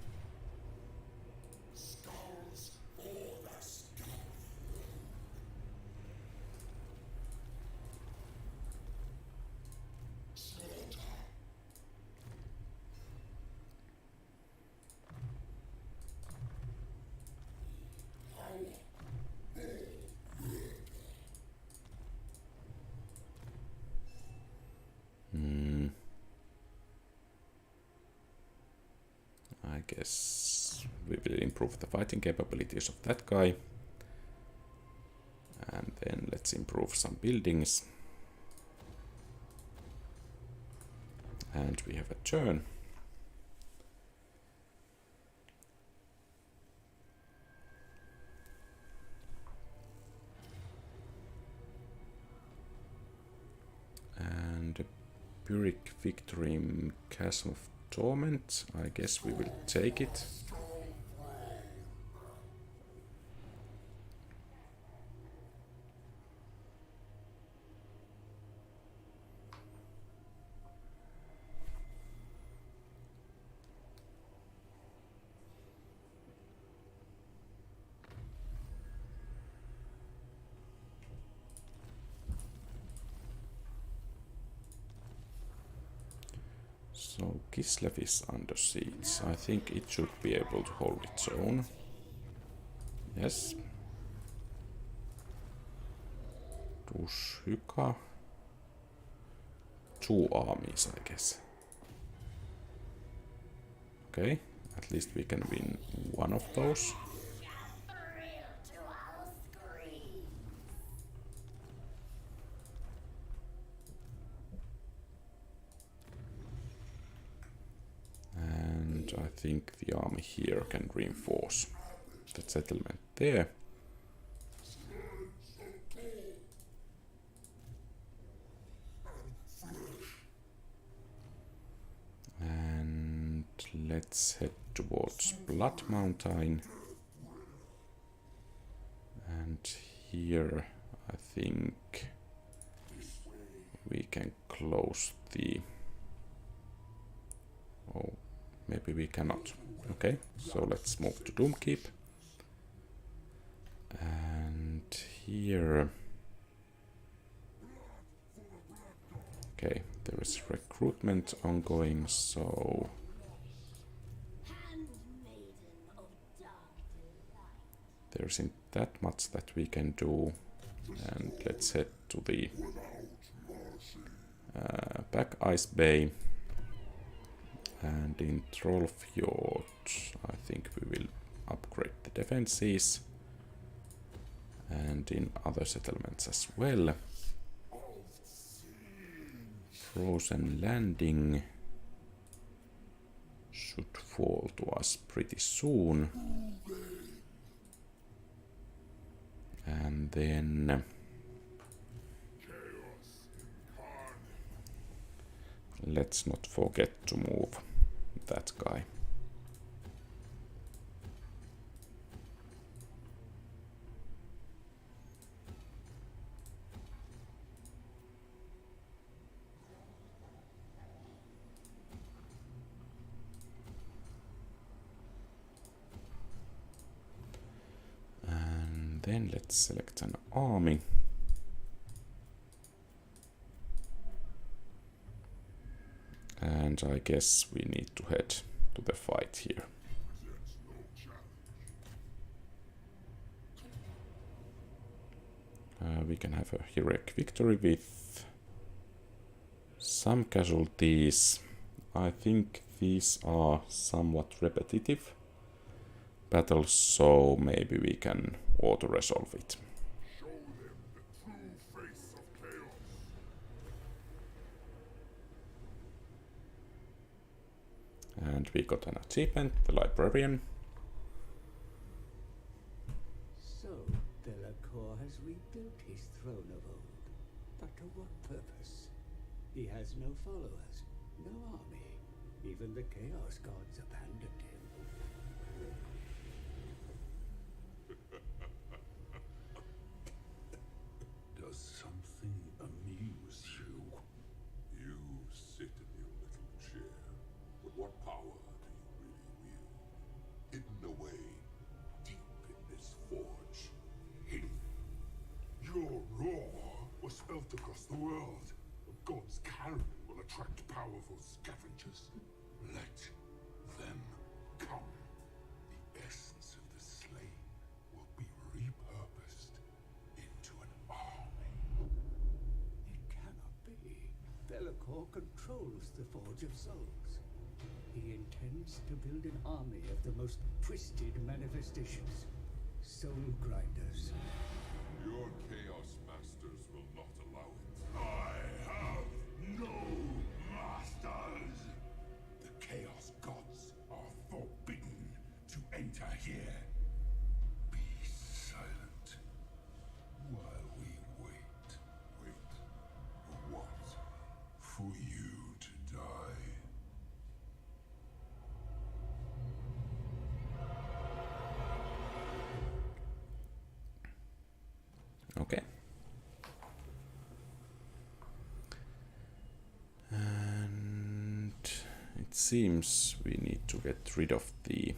I guess we will improve the fighting capabilities of that guy. And then let's improve some buildings. And we have a turn. And a Pyrrhic victory in Chasm of Torment. I guess we will take it. So Kislev is under siege. I think it should be able to hold its own. Yes. Tushyka. 2 armies, I guess. Okay, at least we can win one of those. And I think the army here can reinforce the settlement there. And let's head towards Blood Mountain. And here I think we can close the... Oh, maybe we cannot. Okay, so let's move to Doomkeep. And here... Okay, there is recruitment ongoing, so... Handmaiden of dark delight. There isn't that much that we can do. And let's head to the back Ice Bay. And in Trollfjord, I think we will upgrade the defenses. And in other settlements as well. Frozen Landing should fall to us pretty soon. And then let's not forget to move that guy. And then let's select an army. And I guess we need to head to the fight here. We can have a heroic victory with some casualties. I think these are somewhat repetitive battles, so maybe we can auto-resolve it. Show them the true face of chaos. And we got an achievement, the Librarian. So, Delacour has rebuilt his throne of old. But to what purpose? He has no followers, no army. Even the Chaos Gods abandoned him. Does something amuse you? You sit in your little chair, but what power do you really wield? Hidden away, deep in this forge. Hidden. Your roar was felt across the world. A god's carrion will attract powerful scavengers. Let them come. The essence of the slain will be repurposed into an army. It cannot be. Delacour controls the Forge of Souls. He intends to build an army of the most twisted manifestations. Soul Grinders. Your Chaos Masters will not allow it. I have no masters! The Chaos Gods are forbidden to enter here. Be silent while we wait. Wait for what? For you to die. Okay. And it seems we need to get rid of the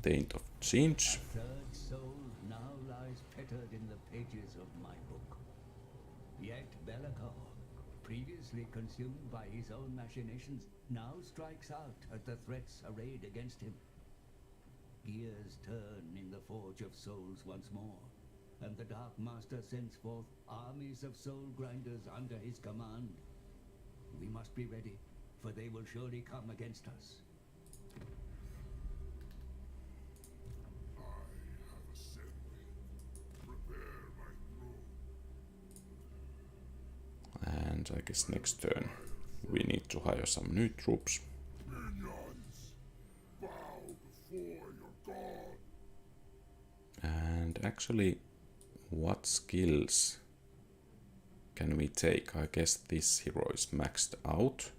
Taint of Change. Third soul now lies fettered in the pages of my book. Yet Delacour, previously consumed by his own machinations, now strikes out at the threats arrayed against him. Gears turn in the Forge of Souls once more, and the Dark Master sends forth armies of soul grinders under his command. We must be ready, for they will surely come against us. I have ascended. Prepare my throne. And I guess next turn we need to hire some new troops. Minions, bow. And actually, what skills can we take? I guess this hero is maxed out.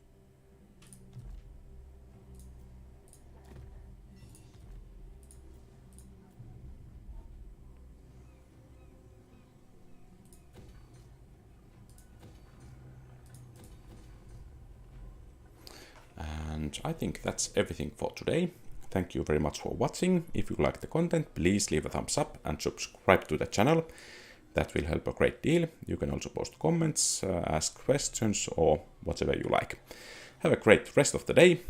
And I think that's everything for today. Thank you very much for watching. If you like the content, please leave a thumbs up and subscribe to the channel. That will help a great deal. You can also post comments, ask questions, or whatever you like. Have a great rest of the day.